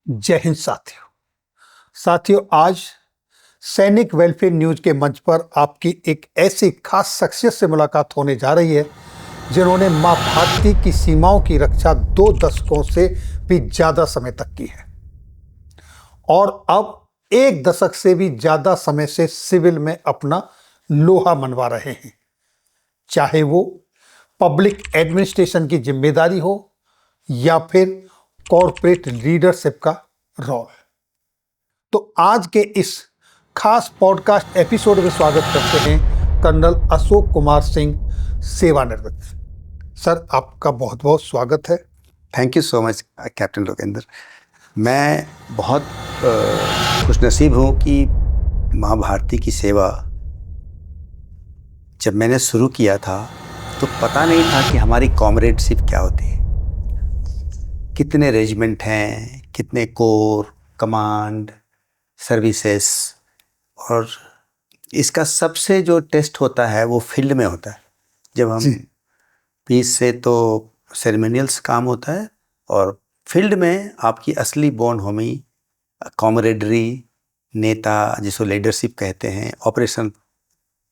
जय हिंद साथियों, आज सैनिक वेलफेयर न्यूज के मंच पर आपकी एक ऐसी खास शख्सियत से मुलाकात होने जा रही है जिन्होंने मां भारती की सीमाओं की रक्षा 2 दशकों से भी ज्यादा समय तक की है और अब 1 दशक से भी ज्यादा समय से सिविल में अपना लोहा मनवा रहे हैं। चाहे वो पब्लिक एडमिनिस्ट्रेशन की जिम्मेदारी हो या फिर कॉरपोरेट लीडरशिप का रोल। तो आज के इस खास पॉडकास्ट एपिसोड में स्वागत करते हैं कर्नल अशोक कुमार सिंह, सेवानिवृत्त। सर, आपका बहुत बहुत स्वागत है। Thank you so much captain Lokendra. मैं बहुत खुशनसीब हूँ कि माँ भारती की सेवा जब मैंने शुरू किया था तो पता नहीं था कि हमारी कॉमरेडशिप क्या होती है, कितने रेजिमेंट हैं, कितने कोर, कमांड, सर्विसेज, और इसका सबसे जो टेस्ट होता है वो फील्ड में होता है। जब हम पीस से तो सेरेमोनियल्स काम होता है और फील्ड में आपकी असली बॉन्ड होमी, कॉमरेडरी, नेता जिसको लीडरशिप कहते हैं, ऑपरेशन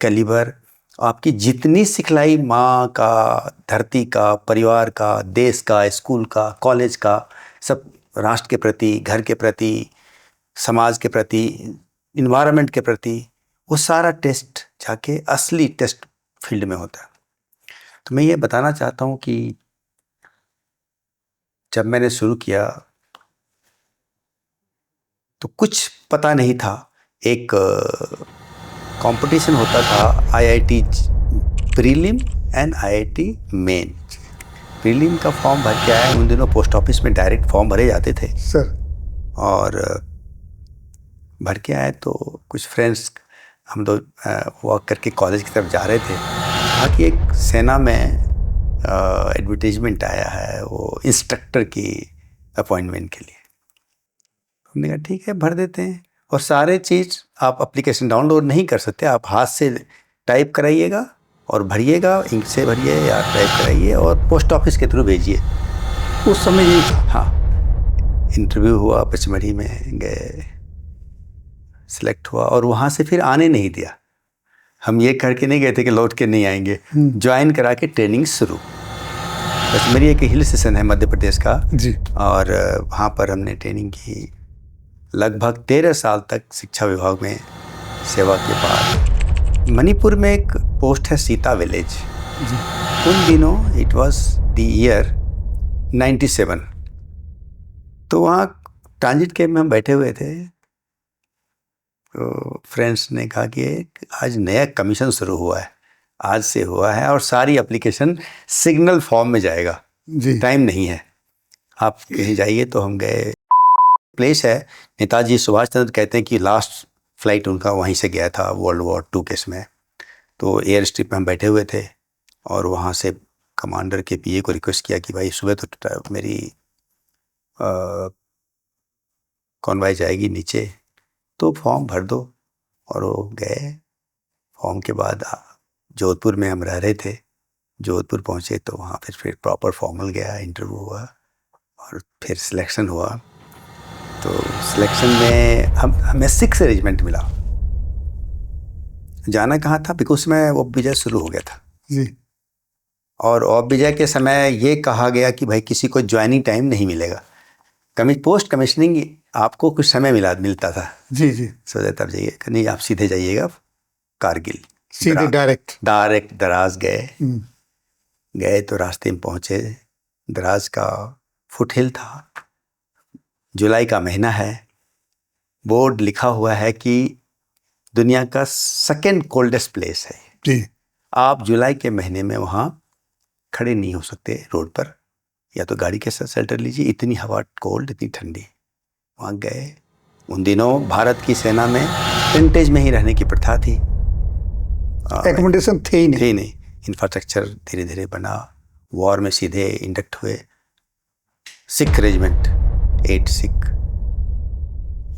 कैलिबर, आपकी जितनी सिखलाई माँ का, धरती का, परिवार का, देश का, स्कूल का, कॉलेज का, सब राष्ट्र के प्रति, घर के प्रति, समाज के प्रति, इन्वायरमेंट के प्रति, वो सारा टेस्ट जाके असली टेस्ट फील्ड में होता है। तो मैं ये बताना चाहता हूँ कि जब मैंने शुरू किया तो कुछ पता नहीं था। एक कंपटीशन होता था, IIT prelim and IIT main. Prelim का फॉर्म भर के आया, उन दिनों पोस्ट ऑफिस में डायरेक्ट फॉर्म भरे जाते थे सर। और भर के आए तो कुछ फ्रेंड्स हम लोग वॉक करके कॉलेज की तरफ जा रहे थे। कहा कि एक सेना में एडवर्टीजमेंट आया है, वो इंस्ट्रक्टर की अपॉइंटमेंट के लिए। हमने कहा ठीक है, भर देते हैं। और सारे चीज़ आप एप्लीकेशन डाउनलोड नहीं कर सकते, आप हाथ से टाइप कराइएगा और भरिएगा, इंक से भरिए या टाइप कराइए और पोस्ट ऑफिस के थ्रू भेजिए। उस समय यही था। हाँ, इंटरव्यू हुआ, पचमढ़ी में गए, सिलेक्ट हुआ और वहाँ से फिर आने नहीं दिया। हम ये करके नहीं गए थे कि लौट के नहीं आएंगे, ज्वाइन करा के ट्रेनिंग शुरू। पचमढ़ी एक हिल स्टेशन है मध्य प्रदेश का जी, और वहाँ पर हमने ट्रेनिंग की। लगभग 13 साल तक शिक्षा विभाग में सेवा के बाद मणिपुर में एक पोस्ट है सीता विलेज। उन दिनों इट वाज द ईयर 97। तो वहाँ ट्रांजिट कैंप में हम बैठे हुए थे तो फ्रेंड्स ने कहा कि आज नया कमीशन शुरू हुआ है, आज से हुआ है और सारी एप्लीकेशन सिग्नल फॉर्म में जाएगा, टाइम नहीं है, आप कहीं जाइए। तो हम गए। प्लेस है, नेताजी सुभाष चंद्र कहते हैं कि लास्ट फ्लाइट उनका वहीं से गया था वर्ल्ड वॉर 2 केस में। तो एयर स्ट्रिप में हम बैठे हुए थे और वहाँ से कमांडर के पीए को रिक्वेस्ट किया कि भाई सुबह तो मेरी कॉन्वॉय जाएगी नीचे, तो फॉर्म भर दो। और वो गए। फॉर्म के बाद जोधपुर में हम रह रहे थे, जोधपुर पहुँचे तो वहाँ फिर प्रॉपर फॉर्मल गया, इंटरव्यू हुआ और फिर सिलेक्शन हुआ। तो सिलेक्शन में हमें 6 रेजिमेंट मिला। जाना कहाँ था, बिकॉज में वो विजय शुरू हो गया था जी। और विजय के समय ये कहा गया कि भाई किसी को ज्वाइनिंग टाइम नहीं मिलेगा, पोस्ट कमिश्निंग आपको कुछ समय मिलता था। जी जी। सोचा तब जाइए, नहीं आप सीधे जाइएगा कारगिल, सीधे डायरेक्ट दराज गए। तो रास्ते में पहुँचे, दराज का फुटहिल था, जुलाई का महीना है, बोर्ड लिखा हुआ है कि दुनिया का 2nd कोल्डेस्ट प्लेस है जी। आप जुलाई के महीने में वहाँ खड़े नहीं हो सकते रोड पर, या तो गाड़ी के साथ शेल्टर लीजिए, इतनी हवा कोल्ड, इतनी ठंडी। वहाँ गए। उन दिनों भारत की सेना में टेंटेज में ही रहने की प्रथा थी, एकोमोडेशन थे ही नहीं। इंफ्रास्ट्रक्चर धीरे धीरे बना। वॉर में सीधे इंडक्ट हुए। सिख रेजिमेंट, 8 सिख।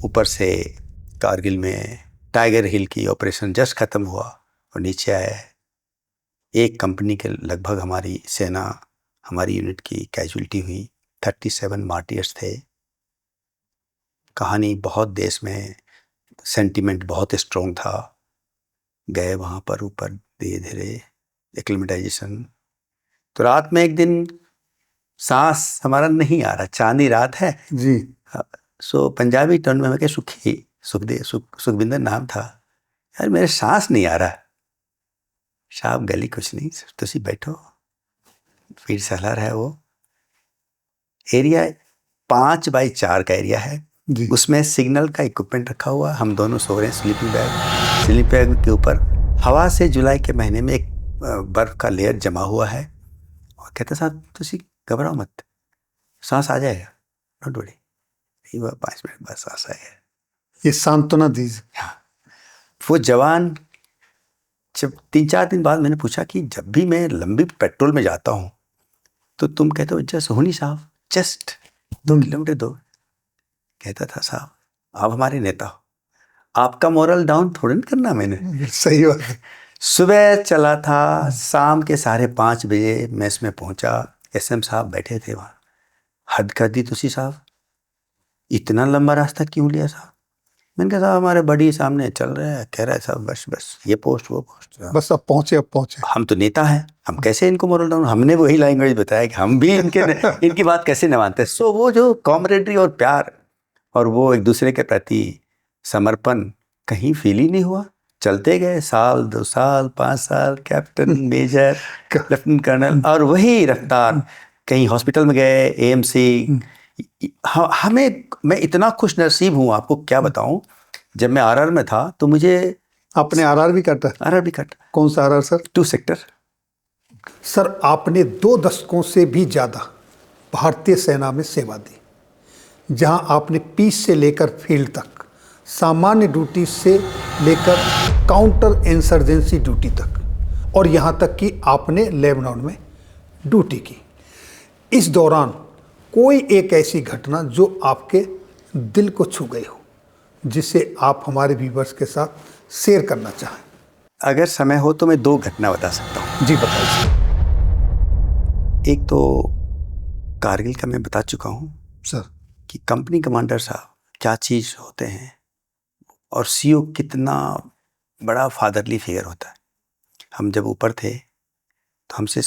ऊपर से कारगिल में टाइगर हिल की ऑपरेशन जस्ट खत्म हुआ और नीचे आए। एक कंपनी के लगभग हमारी सेना, हमारी यूनिट की कैजुअल्टी हुई। 37 मार्टियर्स थे। कहानी बहुत देश में, सेंटिमेंट बहुत स्ट्रॉन्ग था। गए वहाँ पर ऊपर धीरे धीरे एक्लिमेटाइजेशन। तो रात में एक दिन सांस हमारा नहीं आ रहा, चांदी रात है जी। सो पंजाबी टर्न में हमें सुखविंदर नाम था। यार मेरे सांस नहीं आ रहा। साहब गली कुछ नहीं, तुसी बैठो, फिर सेलर है। वो एरिया 5x4 का एरिया है जी। उसमें सिग्नल का इक्विपमेंट रखा हुआ, हम दोनों सो रहे हैं स्लीपिंग बैग के ऊपर। हवा से जुलाई के महीने में एक बर्फ का लेयर जमा हुआ है। और कहते साहब तुसी घबराओ मत, सांस आ जाएगा, डोंट वरी। 5 मिनट बाद सांस आएगा। ये सांत्वना दीजिए। हाँ। वो जवान, जब 3-4 दिन बाद मैंने पूछा कि जब भी मैं लंबी पेट्रोल में जाता हूँ तो तुम कहते हो जस्ट होनी साहब, जस्ट 2 किलोमीटर दो। कहता था साहब आप हमारे नेता हो, आपका मोरल डाउन थोड़ा नहीं करना मैंने। सही बात है। सुबह चला था, शाम के 5:30 बजे मेस में पहुंचा। एसएम साहब बैठे थे वहाँ। हद कर दी तुसी साहब, इतना लंबा रास्ता क्यों लिया साहब? मैंने कहा साहब हमारे बड़ी सामने चल रहे हैं, कह रहा है साहब बस बस ये पोस्ट वो पोस्ट। बस अब पहुंचे। हम तो नेता हैं, हम कैसे इनको मोरल डाउन। हमने वही लैंग्वेज बताया कि हम भी इनकी बात कैसे न मानते। सो वो जो कॉमरेडरी और प्यार और वो एक दूसरे के प्रति समर्पण कहीं फील ही नहीं हुआ। चलते गए, 1-2 साल 5 साल, कैप्टन, मेजर, लेफ्टिनेंट कर्नल, और वही रफ्तार। कहीं हॉस्पिटल में गए, एएमसी। हमें, मैं इतना खुश नसीब हूँ, आपको क्या बताऊं। जब मैं आरआर में था तो मुझे, आपने आरआर भी काटा? आरआर भी काटा। कौन सा आरआर सर? 2 सेक्टर। सर आपने 2 दशकों से भी ज्यादा भारतीय सेना में सेवा दी, जहां आपने पीस से लेकर फील्ड तक, सामान्य ड्यूटी से लेकर काउंटर इंसर्जेंसी ड्यूटी तक, और यहां तक कि आपने लेबनान में ड्यूटी की। इस दौरान कोई एक ऐसी घटना जो आपके दिल को छू गई हो, जिसे आप हमारे व्यूअर्स के साथ शेयर करना चाहें? अगर समय हो तो मैं 2 घटना बता सकता हूँ। जी बताइए। एक तो कारगिल का मैं बता चुका हूँ सर कि कंपनी कमांडर साहब क्या चीज़ होते हैं, और सीओ कितना बड़ा फादरली फिगर होता है। हम जब ऊपर थे तो हमसे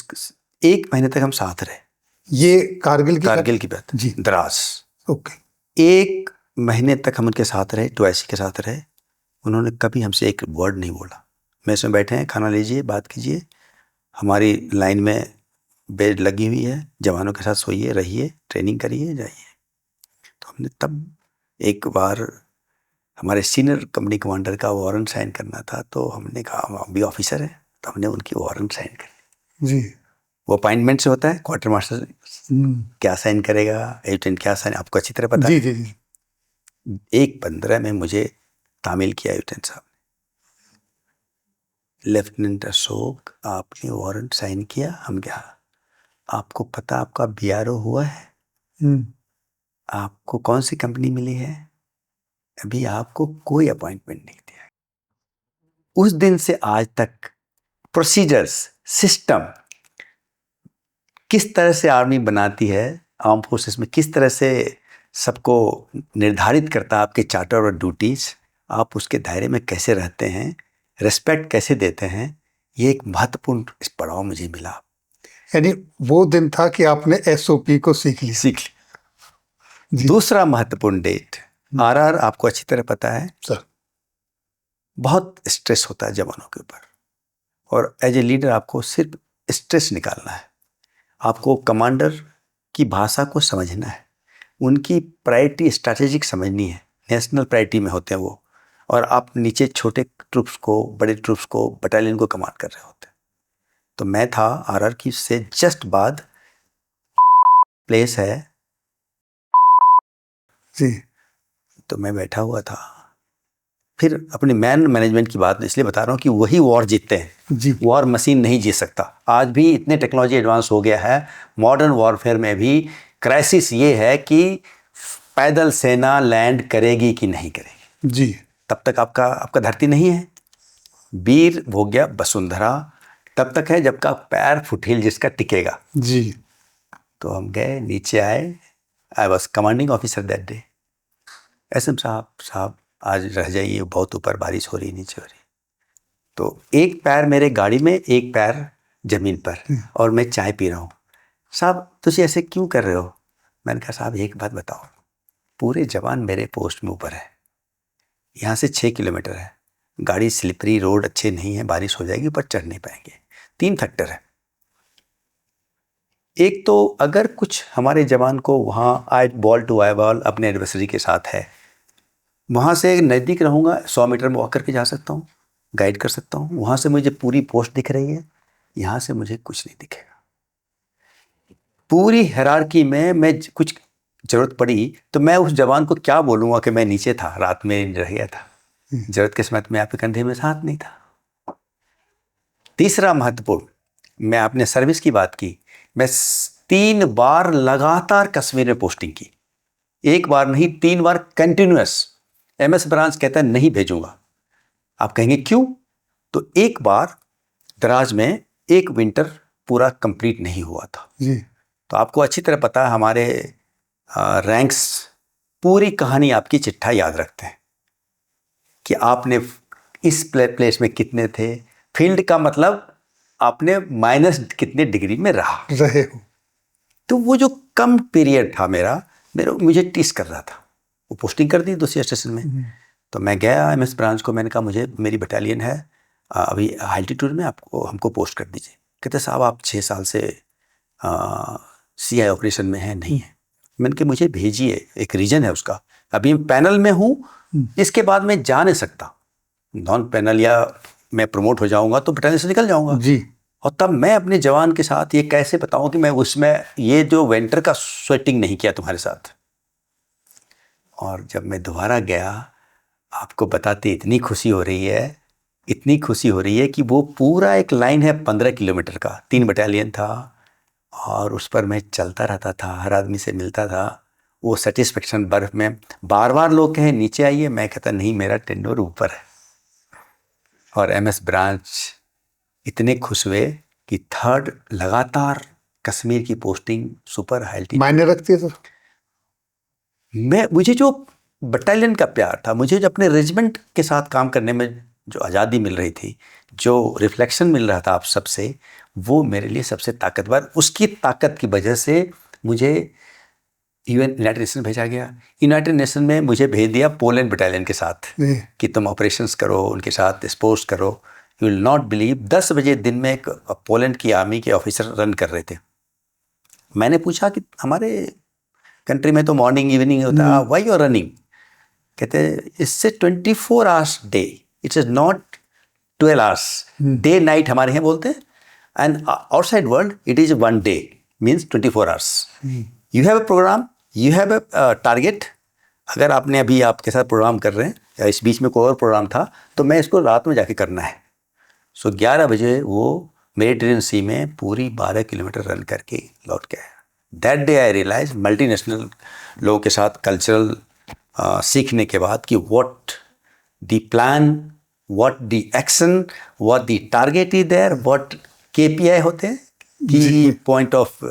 1 महीने तक हम साथ रहे। ये कारगिल की बात जी। द्रास। ओके। 1 महीने तक हम उनके साथ रहे, 2IC के साथ रहे। उन्होंने कभी हमसे एक वर्ड नहीं बोला। मेस में बैठे हैं, खाना लीजिए, बात कीजिए, हमारी लाइन में बेड लगी हुई है, जवानों के साथ सोइए, रहिए, ट्रेनिंग करिए, जाइए। तो हमने तब एक बार हमारे सीनियर कंपनी कमांडर का वारंट साइन करना था, तो हमने कहा हम भी ऑफिसर हैं, तो हमने उनकी वारंट साइन कर जी। वो अपॉइंटमेंट से होता है, क्वार्टर मास्टर क्या साइन करेगा, एजुटेंट क्या साइन, आपको अच्छी तरह पता जी है। जी जी। 1:15 में मुझे तामील किया एजुटेंट साहब ने। लेफ्टिनेंट अशोक आपने वारंट साइन किया? हम क्या, आपको पता आपका BRO हुआ है? आपको कौन सी कंपनी मिली है? अभी आपको कोई अपॉइंटमेंट नहीं दिया। उस दिन से आज तक प्रोसीजर्स, सिस्टम किस तरह से आर्मी बनाती है, आर्म फोर्सेस में किस तरह से सबको निर्धारित करता है, आपके चार्टर और ड्यूटीज, आप उसके दायरे में कैसे रहते हैं, रिस्पेक्ट कैसे देते हैं, ये एक महत्वपूर्ण पड़ाव मुझे मिला। यानी वो दिन था कि आपने SOP को सीख लिया। दूसरा महत्वपूर्ण डेट, आरआर आपको अच्छी तरह पता है सर, बहुत स्ट्रेस होता है जवानों के ऊपर, और एज ए लीडर आपको सिर्फ स्ट्रेस निकालना है। आपको कमांडर की भाषा को समझना है, उनकी प्रायोरिटी स्ट्रैटेजिक समझनी है, नेशनल प्रायोरिटी में होते हैं वो, और आप नीचे छोटे ट्रूप्स को, बड़े ट्रूप्स को, बटालियन को कमांड कर रहे होते हैं। तो मैं था आरआर की से जस्ट बाद प्लेस है जी। तो मैं बैठा हुआ था। फिर अपनी मैन मैनेजमेंट की बात इसलिए बता रहा हूँ कि वही वॉर जीतते हैं जी। वॉर मशीन नहीं जीत सकता। आज भी इतने टेक्नोलॉजी एडवांस हो गया है, मॉडर्न वॉरफेयर में भी क्राइसिस ये है कि पैदल सेना लैंड करेगी कि नहीं करेगी। जी। तब तक आपका धरती नहीं है। वीर भोग्य वसुंधरा तब तक है जब का पैर फुटहिल जिसका टिकेगा। जी। तो हम गए, नीचे आए। I was commanding officer that day. SM साहब आज रह जाइए, बहुत ऊपर बारिश हो रही, नीचे हो रही। तो एक पैर मेरे गाड़ी में, एक पैर जमीन पर, और मैं चाय पी रहा हूँ। साहब तुझे ऐसे क्यों कर रहे हो? मैंने कहा साहब एक बात बताओ, पूरे जवान मेरे पोस्ट में ऊपर है, यहाँ से 6 किलोमीटर है, गाड़ी स्लिपरी, रोड अच्छे नहीं है, बारिश हो जाएगी, ऊपर चढ़ नहीं पाएंगे, 3 फैक्टर है। एक तो अगर कुछ हमारे जवान को वहाँ eye ball to eye ball अपने एडवर्सरी के साथ है, वहाँ से नज़दीक रहूँगा, 100 मीटर में वॉक करके जा सकता हूँ, गाइड कर सकता हूँ, वहाँ से मुझे पूरी पोस्ट दिख रही है, यहाँ से मुझे कुछ नहीं दिखेगा। पूरी हायरार्की में मैं कुछ जरूरत पड़ी तो मैं उस जवान को क्या बोलूँगा कि मैं नीचे था, रात में रह गया था, जरूरत के समय में आपके कंधे में हाथ नहीं था। तीसरा महत्वपूर्ण, मैं आपने सर्विस की बात की, मैं 3 बार लगातार कश्मीर में पोस्टिंग की, एक बार नहीं 3 बार कंटिन्यूअस। एमएस ब्रांच कहता है नहीं भेजूंगा। आप कहेंगे क्यों? तो एक बार दराज में एक विंटर पूरा कंप्लीट नहीं हुआ था जी। तो आपको अच्छी तरह पता है हमारे रैंक्स पूरी कहानी आपकी चिट्ठा याद रखते हैं कि आपने इस प्लेस में कितने थे, फील्ड का मतलब आपने माइनस कितने डिग्री में रहे हो। तो वो जो कम पीरियड था मुझे टीस कर रहा था। वो पोस्टिंग कर दी दूसरे स्टेशन में। तो मैं गया एमएस ब्रांच को, मैंने कहा मुझे मेरी बटालियन है अभी अल्टीट्यूड में, हमको पोस्ट कर दीजिए। कहते साहब आप 6 साल से सीआई ऑपरेशन में है, नहीं है। मैंने कहा मुझे भेजिए, एक रीजन है उसका, अभी पैनल में हूँ, इसके बाद मैं जा नहीं सकता, नॉन पैनल या मैं प्रमोट हो जाऊंगा तो बटालियन से निकल जाऊंगा जी। और तब मैं अपने जवान के साथ ये कैसे बताऊं कि मैं उसमें ये जो विंटर का स्वेटिंग नहीं किया तुम्हारे साथ। और जब मैं दोबारा गया, आपको बताते इतनी खुशी हो रही है कि वो पूरा एक लाइन है 15 किलोमीटर का, 3 बटालियन था और उस पर मैं चलता रहता था, हर आदमी से मिलता था। वो सेटिस्फेक्शन, बर्फ में बार बार लोग कहें नीचे आइए, मैं कहता नहीं मेरा टेंडर ऊपर है। और एमएस ब्रांच इतने खुश हुए कि 3rd लगातार कश्मीर की पोस्टिंग सुपर हाई एल्टीट्यूड मायने रखती है सर। मुझे जो बटालियन का प्यार था, मुझे जो अपने रेजिमेंट के साथ काम करने में जो आज़ादी मिल रही थी, जो रिफ्लेक्शन मिल रहा था आप सबसे, वो मेरे लिए सबसे ताकतवर, उसकी ताकत की वजह से मुझे यूनाइटेड नेशन भेजा गया। यूनाइटेड नेशन में मुझे भेज दिया पोलैंड बटालियन के साथ कि तुम ऑपरेशंस करो, उनके साथ स्पोर्ट्स करो। यू विल नॉट बिलीव, 10 बजे दिन में एक पोलैंड की आर्मी के ऑफिसर रन कर रहे थे। मैंने पूछा कि हमारे कंट्री में तो मॉर्निंग इवनिंग होता है, व्हाई यू आर रनिंग? कहते इससे 24 hours day, it is not 12 hours day night हमारे यहाँ बोलते हैं, and outside world it is 1 day means 24 hours. You have a programme, you have a target. अगर आपने अभी आपके साथ प्रोग्राम कर रहे हैं या इस बीच में कोई और प्रोग्राम था तो मैं इसको रात में जाके करना है। सो 11 बजे वो मेडिटेरियन सी में पूरी 12 किलोमीटर रन करके लौट के आया। That day I realise, multinational लोगों के साथ कल्चरल सीखने के बाद, कि what the plan, what the action, what the target is there, what KPI होते हैं, की पॉइंट ऑफ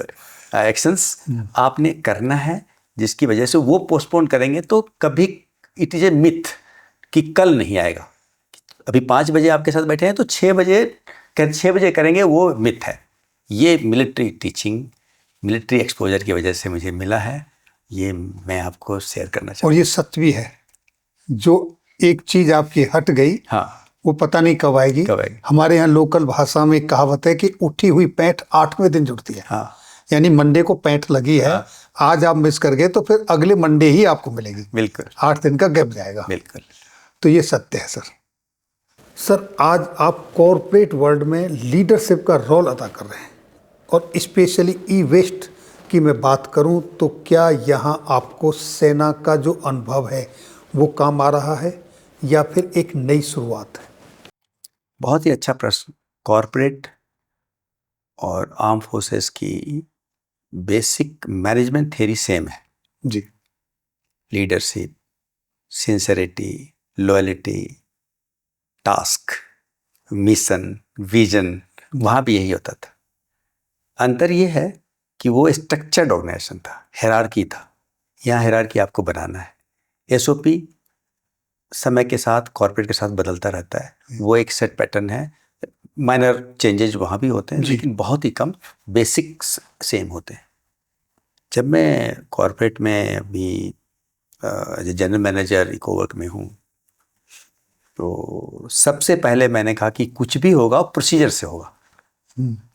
एक्शंस आपने करना है, जिसकी वजह से वो पोस्टपोन करेंगे तो कभी इट इज ए मिथ कि कल नहीं आएगा। अभी 5 बजे आपके साथ बैठे हैं तो 6 बजे करेंगे, वो मिथ है। ये मिलिट्री टीचिंग, मिलिट्री एक्सपोजर की वजह से मुझे मिला है, ये मैं आपको शेयर करना चाहता हूँ। और ये सत्य भी है, जो एक चीज आपकी हट गई, हाँ, वो पता नहीं कब आएगी। हमारे यहाँ लोकल भाषा में एक कहावत है कि उठी हुई पैंट 8वें दिन जुड़ती है। हाँ, यानी मंडे को पैंट लगी है, हाँ। आज आप मिस कर गए तो फिर अगले मंडे ही आपको मिलेगी। बिल्कुल, 8 दिन का गैप जाएगा। बिल्कुल, तो ये सत्य है सर। सर आज आप कॉरपोरेट वर्ल्ड में लीडरशिप का रोल अदा कर रहे हैं, और स्पेशली ई वेस्ट की मैं बात करूं तो क्या यहाँ आपको सेना का जो अनुभव है वो काम आ रहा है या फिर एक नई शुरुआत है? बहुत ही अच्छा प्रश्न। कॉरपोरेट और आर्म फोर्सेस की बेसिक मैनेजमेंट थ्योरी सेम है जी। Leadership, sincerity, loyalty, task, mission, vision, वहाँ भी यही होता था। अंतर ये है कि वो स्ट्रक्चर्ड ऑर्गेनाइजेशन था, हायरार्की था। यहाँ हायरार्की आपको बनाना है। एसओपी समय के साथ कॉर्पोरेट के साथ बदलता रहता है, वो एक सेट पैटर्न है। माइनर चेंजेज वहाँ भी होते हैं, लेकिन बहुत ही कम, बेसिक्स सेम होते हैं। जब मैं कॉर्पोरेट में अभी जनरल मैनेजर इकोवर्क में हूँ, तो सबसे पहले मैंने कहा कि कुछ भी होगा प्रोसीजर से होगा।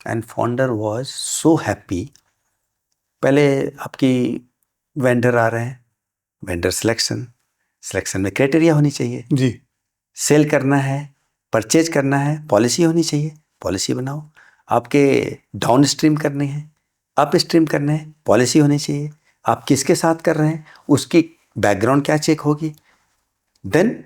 And founder was so happy. पहले आपकी वेंडर आ रहे हैं, वेंडर सिलेक्शन में क्राइटेरिया होनी चाहिए जी। सेल करना है, परचेज करना है, पॉलिसी होनी चाहिए, पॉलिसी बनाओ। आपके डाउन स्ट्रीम करने हैं, अप स्ट्रीम करने हैं, पॉलिसी होनी चाहिए। आप किसके साथ कर रहे हैं, उसकी बैकग्राउंड क्या चेक होगी। देन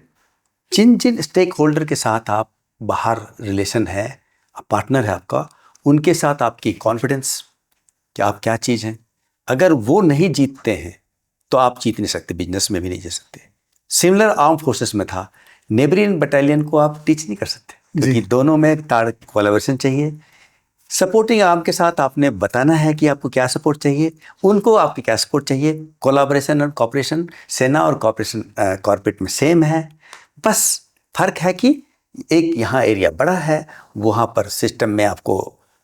जिन जिन स्टेक होल्डर के साथ आप बाहर रिलेशन है, पार्टनर है आपका, उनके साथ आपकी कॉन्फिडेंस कि आप क्या चीज़ हैं। अगर वो नहीं जीतते हैं तो आप जीत नहीं सकते, बिजनेस में भी नहीं जीत सकते। सिमिलर आर्म फोर्सेस में था, नेबरियन बटालियन को आप टीच नहीं कर सकते, क्योंकि दोनों में कोलैबोरेशन चाहिए। सपोर्टिंग आर्म के साथ आपने बताना है कि आपको क्या सपोर्ट चाहिए, उनको आपकी क्या सपोर्ट चाहिए। कोलैबोरेशन और कॉपरेशन सेना और कॉर्पोरेट में सेम है, बस फर्क है कि एक यहाँ एरिया बड़ा है, वहाँ पर सिस्टम में आपको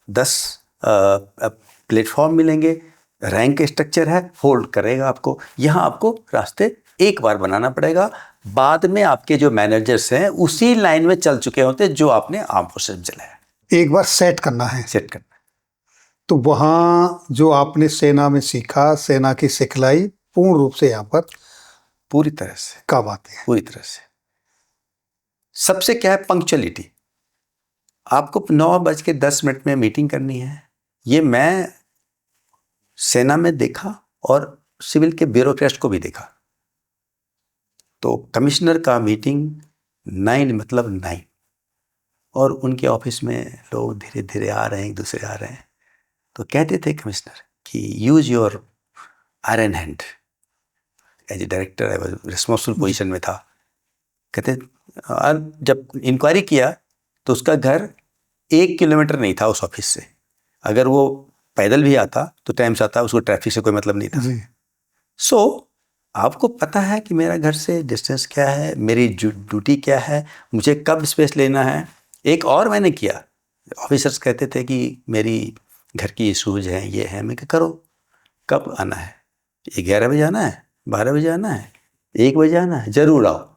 10 प्लेटफॉर्म मिलेंगे, रैंक स्ट्रक्चर है, होल्ड करेगा आपको। यहाँ आपको रास्ते एक बार बनाना पड़ेगा, बाद में आपके जो मैनेजर्स हैं उसी लाइन में चल चुके होते हैं जो आपने आर्म फोर्सेस में चलाया। एक बार सेट करना है। सेट करना। तो वहाँ जो आपने सेना में सीखा, सेना की सिखलाई पूर्ण रूप से यहाँ पर पूरी तरह से काम आती है। पूरी तरह से। सबसे क्या है, पंक्चुअलिटी। आपको 9:10 में मीटिंग करनी है। ये मैं सेना में देखा और सिविल के ब्यूरोक्रेट को भी देखा। तो कमिश्नर का मीटिंग 9 मतलब 9, और उनके ऑफिस में लोग धीरे धीरे आ रहे हैं, एक दूसरे आ रहे हैं। तो कहते थे कमिश्नर कि use your iron hand. As a director I was responsible position में था। कहते, और जब इंक्वायरी किया तो उसका घर 1 किलोमीटर नहीं था उस ऑफिस से। अगर वो पैदल भी आता तो टाइम से आता, उसको ट्रैफिक से कोई मतलब नहीं था। सो आपको पता है कि मेरा घर से डिस्टेंस क्या है, मेरी ड्यूटी क्या है, मुझे कब स्पेस लेना है। एक और मैंने किया, ऑफिसर्स कहते थे कि मेरी घर की इशूज हैं, ये है। मैं क्या करो, कब आना है, 11 बजे आना है, 12 बजे आना है, 1 बजे आना है, जरूर आओ।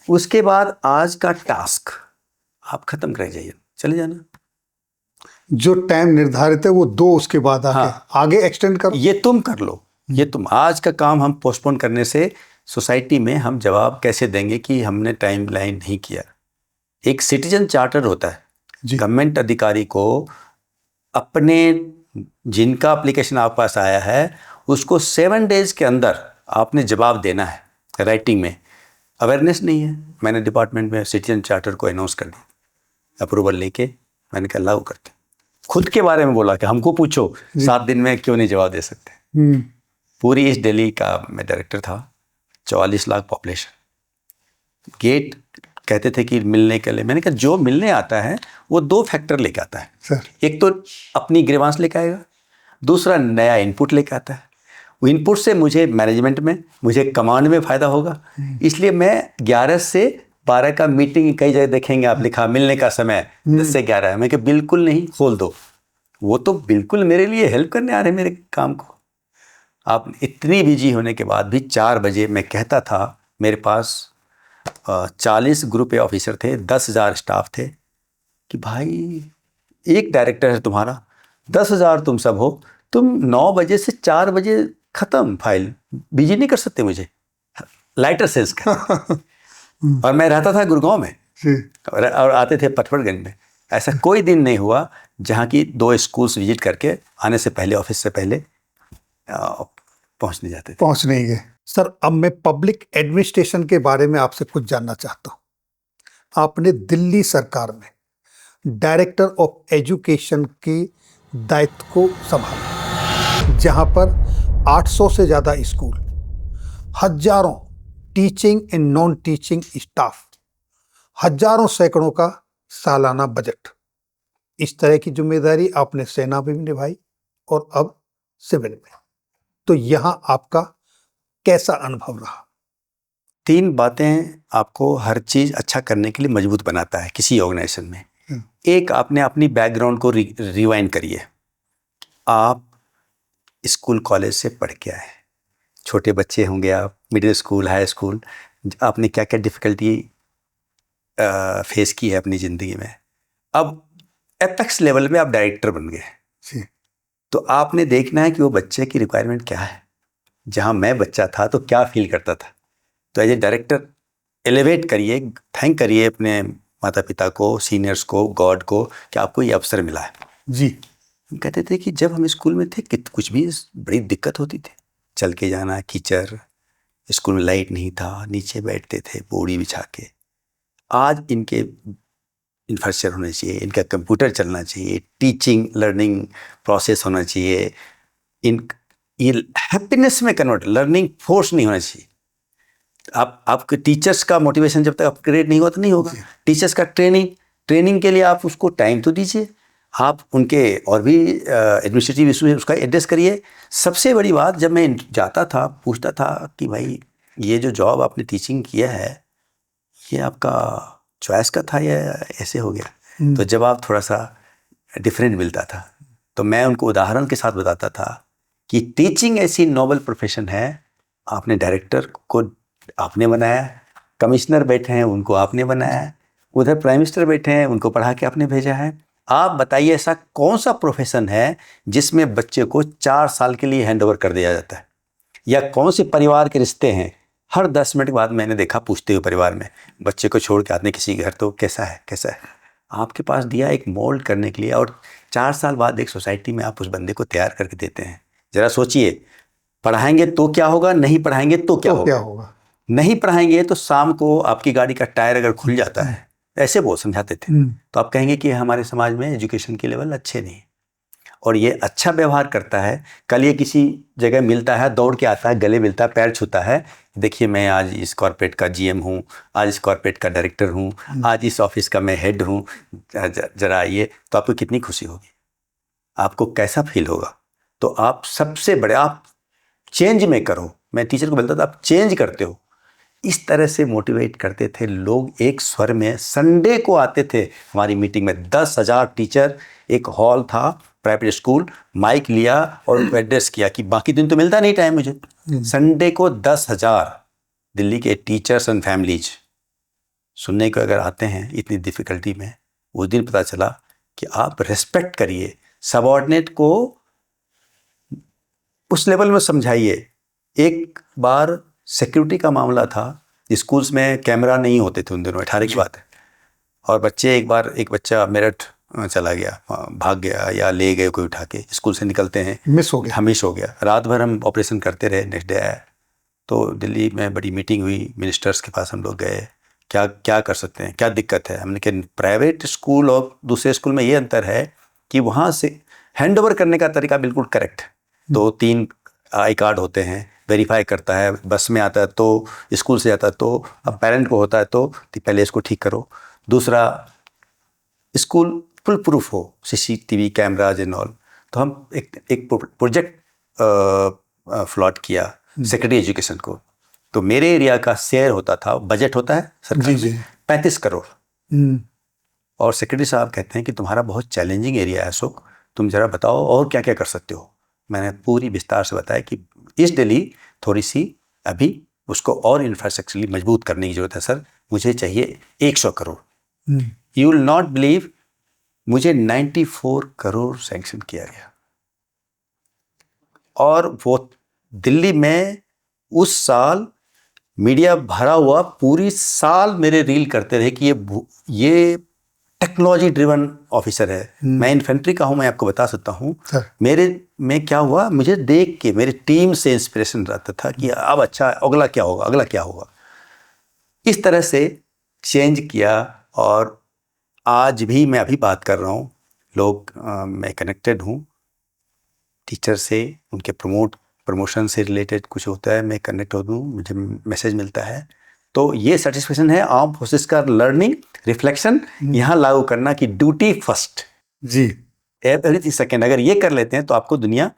उसके बाद आज का टास्क आप खत्म कर जाइए, चले जाना। जो टाइम निर्धारित है वो 2 उसके बाद आके आगे एक्सटेंड करो। ये तुम कर लो, ये तुम, आज का काम हम पोस्टपोन करने से सोसाइटी में हम जवाब कैसे देंगे कि हमने टाइम लाइन नहीं किया। एक सिटीजन चार्टर होता है, गवर्नमेंट अधिकारी को अपने जिनका एप्लीकेशन आप पास आया है उसको 7 डेज के अंदर आपने जवाब देना है राइटिंग में। अवेयरनेस नहीं है, मैंने डिपार्टमेंट में सिटीजन चार्टर को अनाउंस कर दिया, अप्रूवल लेके मैंने कहा लागू करते। खुद के बारे में बोला कि हमको पूछो 7 दिन में क्यों नहीं जवाब दे सकते। पूरी ईस्ट दिल्ली का मैं डायरेक्टर था, 44 लाख पॉपुलेशन। गेट कहते थे कि मिलने के लिए, मैंने कहा जो मिलने आता है वो 2 फैक्टर लेके आता है सर। एक तो अपनी ग्रीवांस लेके आएगा, दूसरा नया इनपुट लेके आता है। वो इनपुट से मुझे मैनेजमेंट में, मुझे कमांड में फ़ायदा होगा। इसलिए मैं 11 से 12 का मीटिंग, कई जगह देखेंगे आप लिखा मिलने का समय 10 से 11 है। मैं कहा बिल्कुल नहीं, खोल दो। वो तो बिल्कुल मेरे लिए हेल्प करने आ रहे हैं मेरे काम को। आप इतनी बिजी होने के बाद भी 4 बजे मैं कहता था, मेरे पास 40 ग्रुप ए ऑफिसर थे, 10,000 स्टाफ थे, कि भाई एक डायरेक्टर है तुम्हारा, 10,000 तुम सब हो, तुम 9 बजे से 4 बजे ख़त्म, फाइल बिजी नहीं कर सकते मुझे, लाइटर सेंस का। और मैं रहता था गुड़गांव में और आते थे पटवर्धन में। ऐसा कोई दिन नहीं हुआ जहाँ की 2 स्कूल्स विजिट करके आने से पहले, ऑफिस से पहले पहुँच नहीं गए। सर, अब मैं पब्लिक एडमिनिस्ट्रेशन के बारे में आपसे कुछ जानना चाहता हूँ। आपने दिल्ली सरकार में डायरेक्टर ऑफ एजुकेशन के दायित्व को संभाला, जहाँ पर 800 से ज़्यादा स्कूल, हजारों teaching and non teaching staff, हजारों सैकड़ों का सालाना बजट। इस तरह की जिम्मेदारी आपने सेना में भी निभाई और अब सिविल में। तो यहाँ आपका कैसा अनुभव रहा? 3 बातें आपको हर चीज़ अच्छा करने के लिए मजबूत बनाता है किसी ऑर्गेनाइजेशन में। एक, आपने अपनी बैकग्राउंड को रिवाइंड करिए। आप स्कूल कॉलेज से पढ़ के आए, छोटे बच्चे होंगे आप, मिडिल स्कूल, हाई स्कूल, आपने क्या क्या डिफ़िकल्टी फेस की है अपनी ज़िंदगी में। अब एपेक्स लेवल में आप डायरेक्टर बन गए, तो आपने देखना है कि वो बच्चे की रिक्वायरमेंट क्या है। जहाँ मैं बच्चा था तो क्या फील करता था, तो एज ए डायरेक्टर एलिवेट करिए, थैंक करिए अपने माता पिता को, सीनियर्स को, गॉड को कि आपको ये अवसर मिला है। जी। हम कहते थे कि जब हम स्कूल में थे कि कुछ भी बड़ी दिक्कत होती थी, चल के जाना, कीचड़, स्कूल में लाइट नहीं था, नीचे बैठते थे बोरी बिछा के। आज इनके इंफ्रास्ट्रक्चर होने चाहिए, इनका कंप्यूटर चलना चाहिए, टीचिंग लर्निंग प्रोसेस होना चाहिए, ये हैप्पीनेस में कन्वर्ट, लर्निंग फोर्स नहीं होना चाहिए। आपके टीचर्स का मोटिवेशन जब तक अपग्रेड नहीं हुआ तो नहीं होगा। टीचर्स का ट्रेनिंग के लिए आप उसको टाइम तो दीजिए, आप उनके और भी एडमिनिस्ट्रेटिव इशू है उसका एड्रेस करिए। सबसे बड़ी बात, जब मैं जाता था पूछता था कि भाई ये जो जॉब आपने टीचिंग किया है ये आपका चॉइस का था या ऐसे हो गया, तो जवाब थोड़ा सा डिफरेंट मिलता था। तो मैं उनको उदाहरण के साथ बताता था कि टीचिंग ऐसी नोबल प्रोफेशन है, आपने डायरेक्टर को आपने बनाया, कमिश्नर बैठे हैं उनको आपने बनाया, उधर प्राइम मिनिस्टर बैठे हैं उनको पढ़ा के आपने भेजा है। आप बताइए ऐसा कौन सा प्रोफेशन है जिसमें बच्चे को 4 साल के लिए हैंडओवर कर दिया जाता है, या कौन से परिवार के रिश्ते हैं हर 10 मिनट के बाद मैंने देखा पूछते हुए परिवार में बच्चे को छोड़ के आते किसी घर, तो कैसा है। आपके पास दिया एक मोल्ड करने के लिए, और 4 साल बाद एक सोसाइटी में आप उस बंदे को तैयार करके देते हैं। जरा सोचिए, पढ़ाएंगे तो क्या होगा, नहीं पढ़ाएंगे तो क्या होगा। नहीं पढ़ाएंगे तो शाम को आपकी गाड़ी का टायर अगर खुल जाता है, ऐसे वो समझाते थे, तो आप कहेंगे कि हमारे समाज में एजुकेशन के लेवल अच्छे नहीं, और ये अच्छा व्यवहार करता है। कल ये किसी जगह मिलता है, दौड़ के आता है, गले मिलता है, पैर छूता है, देखिए मैं आज इस कॉर्पोरेट का जीएम हूँ, आज इस कॉर्पोरेट का डायरेक्टर हूँ, आज इस ऑफिस का मैं हेड हूँ, जरा आइए, तो आपको कितनी खुशी होगी, आपको कैसा फील होगा। तो आप सबसे बड़े, आप चेंज मेकर हो। मैं टीचर को बोलता था आप चेंज करते हो। इस तरह से मोटिवेट करते थे लोग। एक स्वर में संडे को आते थे हमारी मीटिंग में 10,000 टीचर, एक हॉल था प्राइवेट स्कूल, माइक लिया और एड्रेस किया कि बाकी दिन तो मिलता नहीं टाइम मुझे, संडे को 10,000 दिल्ली के टीचर्स एंड फैमिलीज सुनने को अगर आते हैं इतनी डिफिकल्टी में। उस दिन पता चला कि आप रेस्पेक्ट करिए, सबऑर्डिनेट को उस लेवल में समझाइए। एक बार सिक्योरिटी का मामला था, स्कूल्स में कैमरा नहीं होते थे उन दिनों, 18 की बात है, और बच्चे एक बच्चा मेरठ चला गया, भाग गया या ले गए कोई उठा के, स्कूल से निकलते हैं मिस हो गया। रात भर हम ऑपरेशन करते रहे, नेक्स्ट डे आया तो दिल्ली में बड़ी मीटिंग हुई, मिनिस्टर्स के पास हम लोग गए, क्या कर सकते हैं, क्या दिक्कत है। हमने कहा प्राइवेट स्कूल और दूसरे स्कूल में ये अंतर है कि वहाँ से हैंड ओवर करने का तरीका बिल्कुल करेक्ट है। 2-3 आई कार्ड होते हैं, वेरीफाई करता है, बस में आता है तो, स्कूल से आता है तो, अब पेरेंट को होता है तो पहले इसको ठीक करो। दूसरा, स्कूल फुल प्रूफ हो, सीसीटीवी कैमराज एंड ऑल। तो हम एक प्रोजेक्ट फ्लॉट किया सेक्रेटरी एजुकेशन को। तो मेरे एरिया का शेयर होता था, बजट होता है सरकार में 35 करोड़, और सेक्रेटरी साहब कहते हैं कि तुम्हारा बहुत चैलेंजिंग एरिया है अशोक, तुम जरा बताओ और क्या क्या कर सकते हो। मैंने पूरी विस्तार से बताया कि ईस्ट दिल्ली थोड़ी सी अभी उसको और इंफ्रास्ट्रक्चरली मजबूत करने की जरूरत है सर, मुझे चाहिए 100 crore. You will not believe, मुझे 94 करोड़ सैंक्शन किया गया। और वो दिल्ली में उस साल मीडिया भरा हुआ, पूरी साल मेरे रील करते रहे कि ये टेक्नोलॉजी ड्रिवन ऑफिसर है। मैं इन्फेंट्री का हूं, मैं आपको बता सकता हूं। मेरे में क्या हुआ, मुझे देख के मेरी टीम से इंस्पिरेशन रहता था कि अब अच्छा अगला क्या होगा। इस तरह से चेंज किया, और आज भी मैं अभी बात कर रहा हूं, लोग मैं कनेक्टेड हूं टीचर से, उनके प्रमोशन से रिलेटेड कुछ होता है, मैं कनेक्ट हो दूँ, मुझे मैसेज मिलता है। तो ये सेटिस्फेक्शन है आर्म फोर्सेस का लर्निंग रिफ्लेक्शन यहाँ लागू करना कि ड्यूटी फर्स्ट जी, एवरी सेकेंड। अगर ये कर लेते हैं तो आपको दुनिया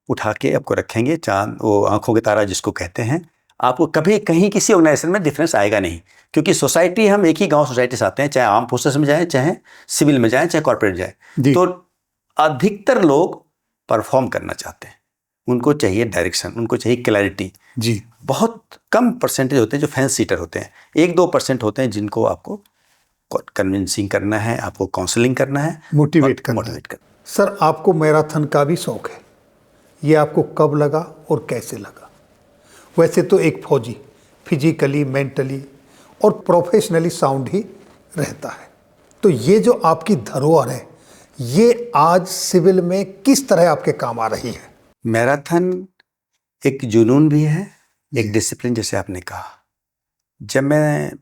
उठा के आपको रखेंगे, चांद, वो आंखों के तारा जिसको कहते हैं, आपको कभी कहीं किसी ऑर्गेनाइजेशन में डिफरेंस आएगा नहीं, क्योंकि सोसाइटी, हम एक ही गांव सोसाइटी से आते हैं, चाहे आर्म फोर्सेस में जाएं, चाहे सिविल में जाएं, चाहे कॉर्पोरेट जाएं, तो अधिकतर लोग परफॉर्म करना चाहते हैं, उनको चाहिए डायरेक्शन, उनको चाहिए क्लैरिटी जी। बहुत कम परसेंटेज होते हैं जो फैंस सीटर होते हैं, 1-2% होते हैं जिनको आपको कन्विंसिंग करना है, आपको काउंसलिंग करना है, मोटिवेट करना है। सर, आपको मैराथन का भी शौक है, ये आपको कब लगा और कैसे लगा? वैसे तो एक फौजी फिजिकली, मेंटली और प्रोफेशनली साउंड ही रहता है, तो ये जो आपकी धरोहर है, ये आज सिविल में किस तरह आपके काम आ रही है? मैराथन एक जुनून भी है, एक डिसिप्लिन, जैसे आपने कहा। जब मैं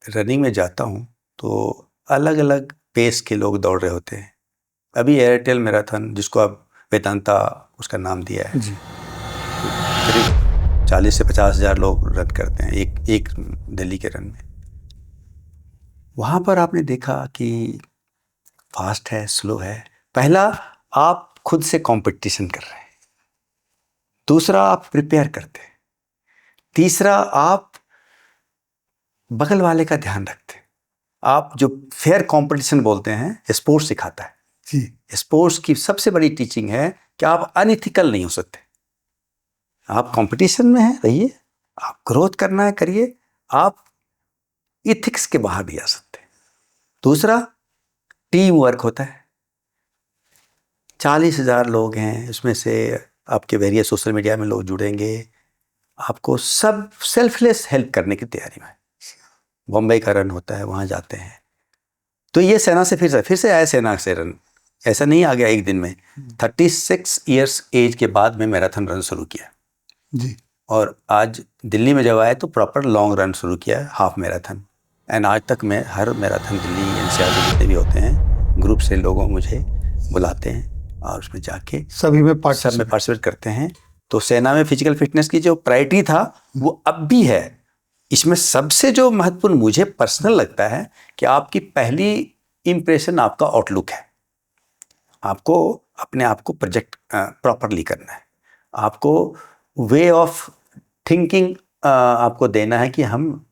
रनिंग में जाता हूँ तो अलग अलग पेस के लोग दौड़ रहे होते हैं। अभी एयरटेल मैराथन, जिसको अब वेदांता उसका नाम दिया है, जी। करीब 40 से 50 हज़ार लोग रन करते हैं एक दिल्ली के रन में। वहाँ पर आपने देखा कि फास्ट है, स्लो है। पहला, आप खुद से कंपटीशन कर रहे हैं। दूसरा, आप प्रिपेयर करते हैं। तीसरा, आप बगल वाले का ध्यान रखते हैं। आप जो फेयर कंपटीशन बोलते हैं, स्पोर्ट्स सिखाता है जी। स्पोर्ट्स की सबसे बड़ी टीचिंग है कि आप अनइथिकल नहीं हो सकते। आप कंपटीशन में हैं, रहिए, आप ग्रोथ करना है, करिए, आप इथिक्स के बाहर भी आ सकते हैं। दूसरा, टीम वर्क होता है। 40,000 लोग हैं, उसमें से आपके वेरियस सोशल मीडिया में लोग जुड़ेंगे, आपको सब सेल्फलेस हेल्प करने की तैयारी में। बॉम्बे का रन होता है, वहाँ जाते हैं, तो ये सेना से फिर से आया, सेना से रन ऐसा नहीं आ गया एक दिन में। 36 इयर्स एज के बाद में मैराथन रन शुरू किया जी। और आज दिल्ली में जब आए तो प्रॉपर लॉन्ग रन शुरू किया, हाफ मैराथन। एंड आज तक मैं हर मैराथन दिल्ली एनसीआर के जितने भी होते हैं, ग्रुप से लोगों मुझे बुलाते हैं और उसमें जाके सभी में पार्टिसिपेट करते हैं। तो सेना में फिजिकल फिटनेस की जो प्रायोरिटी था वो अब भी है। इसमें सबसे जो महत्वपूर्ण मुझे पर्सनल लगता है कि आपकी पहली इंप्रेशन आपका आउटलुक है। आपको अपने आप को प्रोजेक्ट प्रॉपरली करना है, आपको वे ऑफ थिंकिंग आपको देना है कि हम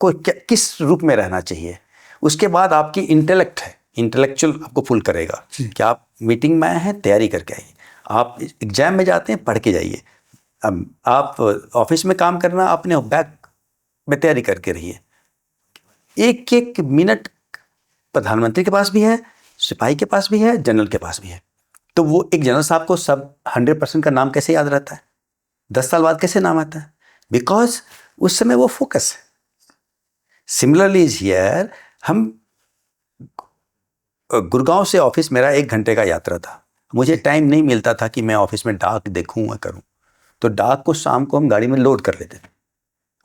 को किस रूप में रहना चाहिए। उसके बाद आपकी इंटेलेक्ट है, इंटेलेक्चुअल आपको फुल करेगा कि आप मीटिंग में आए हैं, तैयारी करके आइए। आप एग्जाम में जाते हैं, पढ़ के जाइए। अब आप ऑफिस में काम करना, अपने बैग में तैयारी करके रहिए। एक एक मिनट प्रधानमंत्री के पास भी है, सिपाही के पास भी है, जनरल के पास भी है। तो वो एक जनरल साहब को सब 100% का नाम कैसे याद रहता है? 10 साल बाद कैसे नाम आता है? बिकॉज उस समय वो फोकस है। सिमिलरली हियर, हम गुड़गांव से ऑफिस मेरा 1 घंटे का यात्रा था। मुझे टाइम नहीं मिलता था कि मैं ऑफिस में डाक देखूं या करूं, तो डाक को शाम को हम गाड़ी में लोड कर लेते थे,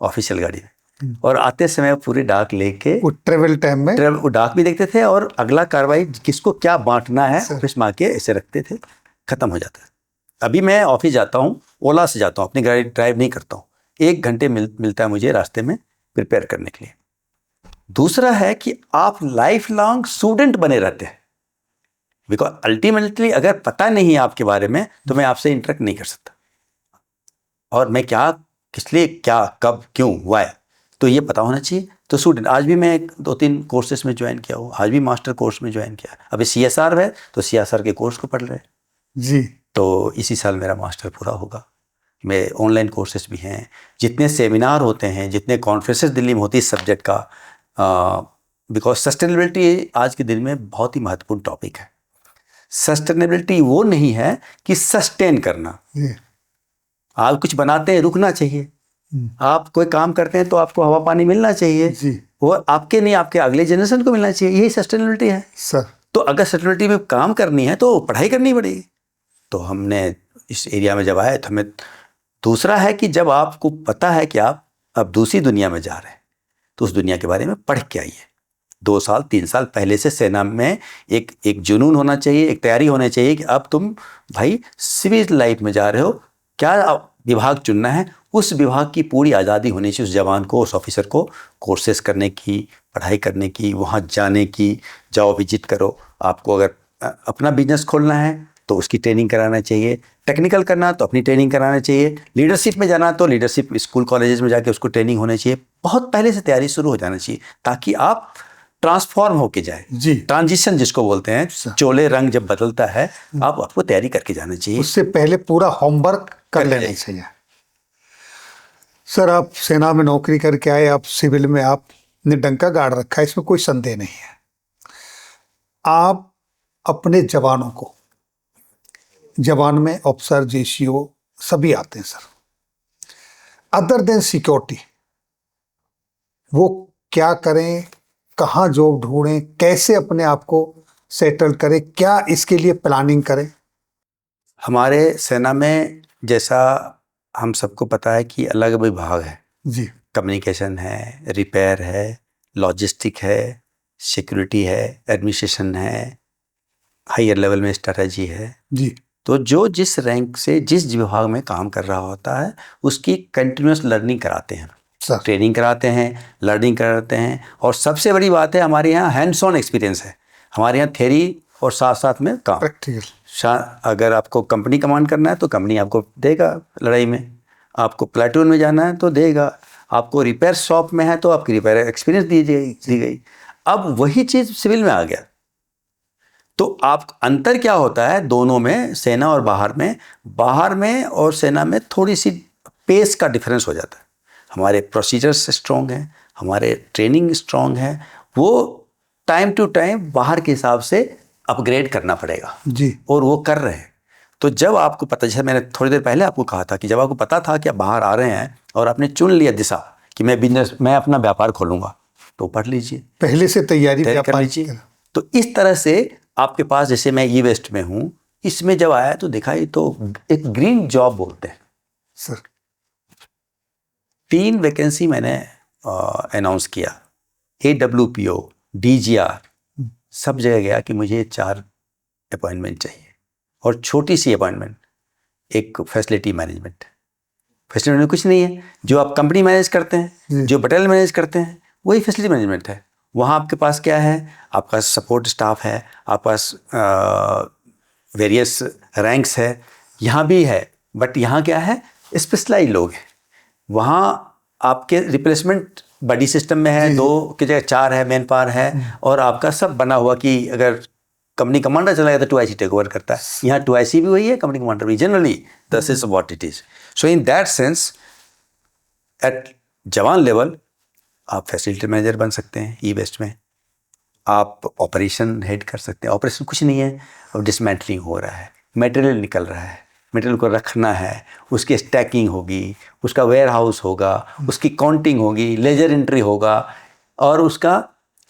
ऑफिशियल गाड़ी में, और आते समय पूरी डाक लेके वो ट्रेवल टाइम में वो डाक भी देखते थे और अगला कार्रवाई किसको क्या बांटना है ऑफिस में आके ऐसे रखते थे, खत्म हो जाता है। अभी मैं ऑफिस जाता हूँ, ओला से जाता हूँ, अपनी गाड़ी ड्राइव नहीं करता हूँ। 1 घंटे मिलता है मुझे रास्ते में प्रिपेयर करने के लिए। दूसरा है कि आप लाइफ लॉन्ग स्टूडेंट बने रहते हैं, बिकॉज अल्टीमेटली अगर पता नहीं है आपके बारे में तो मैं आपसे इंटरेक्ट नहीं कर सकता, और मैं क्या, किस लिए, क्या, कब, क्यों, वाई, तो ये पता होना चाहिए। तो स्टूडेंट, आज भी मैं 2-3 कोर्सेज में ज्वाइन किया हूँ, आज भी मास्टर कोर्स में ज्वाइन किया। अभी CSR है तो CSR के कोर्स को पढ़ रहे हैं जी। तो इसी साल मेरा मास्टर पूरा होगा। मैं ऑनलाइन कोर्सेज भी हैं, जितने सेमिनार होते हैं, जितने कॉन्फ्रेंसेस दिल्ली में होती है इस सब्जेक्ट का, बिकॉज सस्टेनेबिलिटी आज के दिन में बहुत ही महत्वपूर्ण टॉपिक है। सस्टेनेबिलिटी वो नहीं है कि सस्टेन करना, आप कुछ बनाते हैं, रुकना चाहिए। आप कोई काम करते हैं तो आपको हवा पानी मिलना चाहिए जी। वो आपके नहीं, आपके अगले जनरेशन को मिलना चाहिए। यही सस्टेनेबिलिटी है सर। तो अगर सस्टेनेबिलिटी में काम करनी है तो पढ़ाई करनी पड़ेगी। तो हमने इस एरिया में जब आए तो हमें, दूसरा है कि जब आपको पता है कि आप अब दूसरी दुनिया में जा रहे हैं तो उस दुनिया के बारे में पढ़ के आइए। 2 साल 3 साल पहले से सेना में एक जुनून होना चाहिए, एक तैयारी होनी चाहिए कि अब तुम भाई सिविल लाइफ में जा रहे हो, क्या विभाग चुनना है, उस विभाग की पूरी आज़ादी होनी चाहिए उस जवान को, उस ऑफिसर को, कोर्सेज करने की, पढ़ाई करने की, वहाँ जाने की, जाओ विजिट करो। आपको अगर अपना बिजनेस खोलना है तो उसकी ट्रेनिंग कराना चाहिए, टेक्निकल करना तो अपनी ट्रेनिंग कराना चाहिए, लीडरशिप में जाना तो लीडरशिप स्कूल कॉलेजेस में जाके उसको ट्रेनिंग होनी चाहिए। बहुत पहले से तैयारी शुरू हो जाना चाहिए ताकि आप ट्रांसफॉर्म होके जाए। जी, ट्रांजिशन जिसको बोलते हैं, चोले रंग जब बदलता है आपको तैयारी करके जाना चाहिए। उससे पहले पूरा होमवर्क कर लेना चाहिए। सर, आप सेना में नौकरी करके आए, आप सिविल में आपने डंका गाड़ रखा है, इसमें कोई संदेह नहीं है। आप अपने जवानों को, जवान में ऑफिसर, जेसीओ सभी आते हैं सर, अदर देन सिक्योरिटी, वो क्या करें, कहाँ जॉब ढूंढें, कैसे अपने आप को सेटल करें, क्या इसके लिए प्लानिंग करें? हमारे सेना में जैसा हम सबको पता है कि अलग विभाग है जी, कम्युनिकेशन है, रिपेयर है, लॉजिस्टिक है, सिक्योरिटी है, एडमिनिस्ट्रेशन है, हायर लेवल में स्ट्रेटजी है जी, तो जो जिस रैंक से जिस विभाग में काम कर रहा होता है उसकी कंटिन्यूस लर्निंग कराते हैं, ट्रेनिंग कराते हैं, लर्निंग कराते हैं। और सबसे बड़ी बात है हमारे यहाँ हैंड्स ऑन एक्सपीरियंस है। हमारे यहाँ थ्योरी और साथ साथ में काम, प्रैक्टिकल। अगर आपको कंपनी कमांड करना है तो कंपनी आपको देगा लड़ाई में, आपको प्लेटून में जाना है तो देगा, आपको रिपेयर शॉप में है तो आपकी रिपेयर एक्सपीरियंस दी गई। अब वही चीज़ सिविल में आ गया तो आप अंतर क्या होता है दोनों में, सेना और बाहर में और सेना में थोड़ी सी पेस का डिफरेंस हो जाता है। हमारे प्रोसीजर्स स्ट्रॉन्ग हैं, हमारे ट्रेनिंग स्ट्रॉन्ग है, वो टाइम टू टाइम बाहर के हिसाब से अपग्रेड करना पड़ेगा जी, और वो कर रहे हैं। तो जब आपको पता, जैसे मैंने थोड़ी देर पहले आपको कहा था कि जब आपको पता था कि आप बाहर आ रहे हैं और आपने चुन लिया दिशा कि मैं अपना व्यापार खोलूंगा, तो पढ़ लीजिए, पहले से तैयारी कर लीजिए। तो इस तरह से आपके पास, जैसे मैं ई वेस्ट में हूँ, इसमें जब आया तो देखा ये तो एक ग्रीन जॉब बोलते हैं सर। 3 वैकेंसी मैंने अनाउंस किया, AWPO, DGR, सब जगह गया कि मुझे 4 अपॉइंटमेंट चाहिए और छोटी सी अपॉइंटमेंट, एक फैसिलिटी मैनेजमेंट कुछ नहीं है, जो आप कंपनी मैनेज करते हैं, जो बटालियन मैनेज करते हैं, वही फैसिलिटी मैनेजमेंट है। वहाँ आपके पास क्या है, आपका सपोर्ट स्टाफ है, आपके पास वेरियस रैंक्स है, यहाँ भी है, बट यहाँ क्या है, स्पेशलाइज लोग हैं। वहाँ आपके रिप्लेसमेंट बड़ी सिस्टम में है, 2 की जगह 4 है, मैन पावर है, और आपका सब बना हुआ कि अगर कंपनी कमांडर चला गया तो 2IC टेक ओवर करता है। यहाँ 2IC भी वही है, कंपनी कमांडर भी, generally this is what it is. So in that sense at जवान लेवल आप फैसिलिटी मैनेजर बन सकते हैं ई वेस्ट में, आप ऑपरेशन हेड कर सकते हैं। ऑपरेशन कुछ नहीं है, और डिसमेंटलिंग हो रहा है, मटेरियल निकल रहा है, मटेरियल को रखना है, उसकी स्टैकिंग होगी, उसका वेयर हाउस होगा, उसकी काउंटिंग होगी, लेजर एंट्री होगा और उसका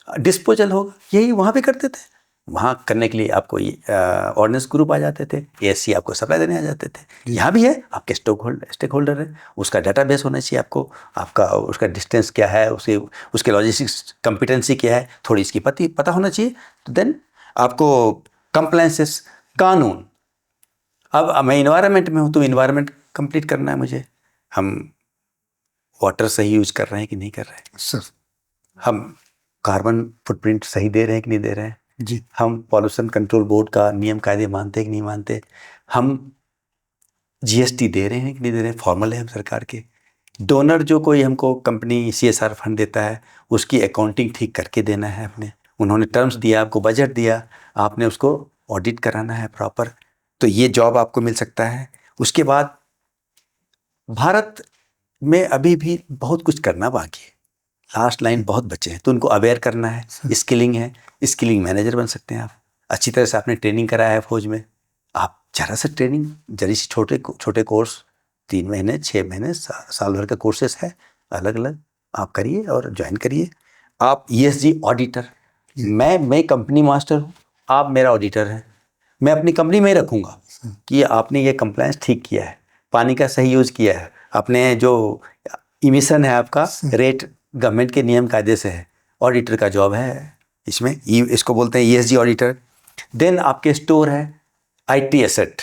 डिस्पोजल होगा, यही वहाँ पे करते थे। वहाँ करने के लिए आपको ऑर्डिनेंस ग्रुप आ जाते थे, ASC आपको सप्लाई देने आ जाते थे। यहाँ भी है, आपके स्टेक होल्डर है, उसका डाटाबेस होना चाहिए आपको, आपका उसका डिस्टेंस क्या है, उसके लॉजिस्टिक्स कॉम्पिटेंसी क्या है, थोड़ी इसकी पता होना चाहिए। तो देन आपको कंप्लायंसेस, कानून, अब मैं इन्वायरमेंट में हूँ तो इन्वायरमेंट कंप्लीट करना है मुझे। हम वाटर सही यूज कर रहे हैं कि नहीं कर रहे हैं सर, हम कार्बन फुटप्रिंट सही दे रहे हैं कि नहीं दे रहे हैं जी, हम पॉल्यूशन कंट्रोल बोर्ड का नियम कायदे मानते हैं कि नहीं मानते, हम GST दे रहे हैं कि नहीं दे रहे हैं, फॉर्मल है हम सरकार के। डोनर जो कोई हमको कंपनी CSR फंड देता है उसकी अकाउंटिंग ठीक करके देना है अपने, उन्होंने टर्म्स दिया, आपको बजट दिया, आपने उसको ऑडिट कराना है प्रॉपर, तो ये जॉब आपको मिल सकता है। उसके बाद भारत में अभी भी बहुत कुछ करना बाकी है, लास्ट लाइन बहुत बच्चे हैं, तो उनको अवेयर करना है, स्किलिंग है, स्किलिंग मैनेजर बन सकते हैं आप। अच्छी तरह से आपने ट्रेनिंग कराया है फौज में, आप जरा सा ट्रेनिंग, जरी सी छोटे कोर्स, 3 महीने 6 महीने साल भर का कोर्सेस है, अलग अलग आप करिए और ज्वाइन करिए। आप ESG ऑडिटर, मैं कंपनी मास्टर हूँ, आप मेरा ऑडिटर हैं, मैं अपनी कंपनी में ही रखूँगा कि आपने ये कंप्लायंस ठीक किया है, पानी का सही यूज़ किया है, आपने जो इमिशन है आपका रेट गवर्नमेंट के नियम कायदे से है, ऑडिटर का जॉब है इसमें, इसको बोलते हैं ESG ऑडिटर। देन आपके स्टोर है, IT एसेट,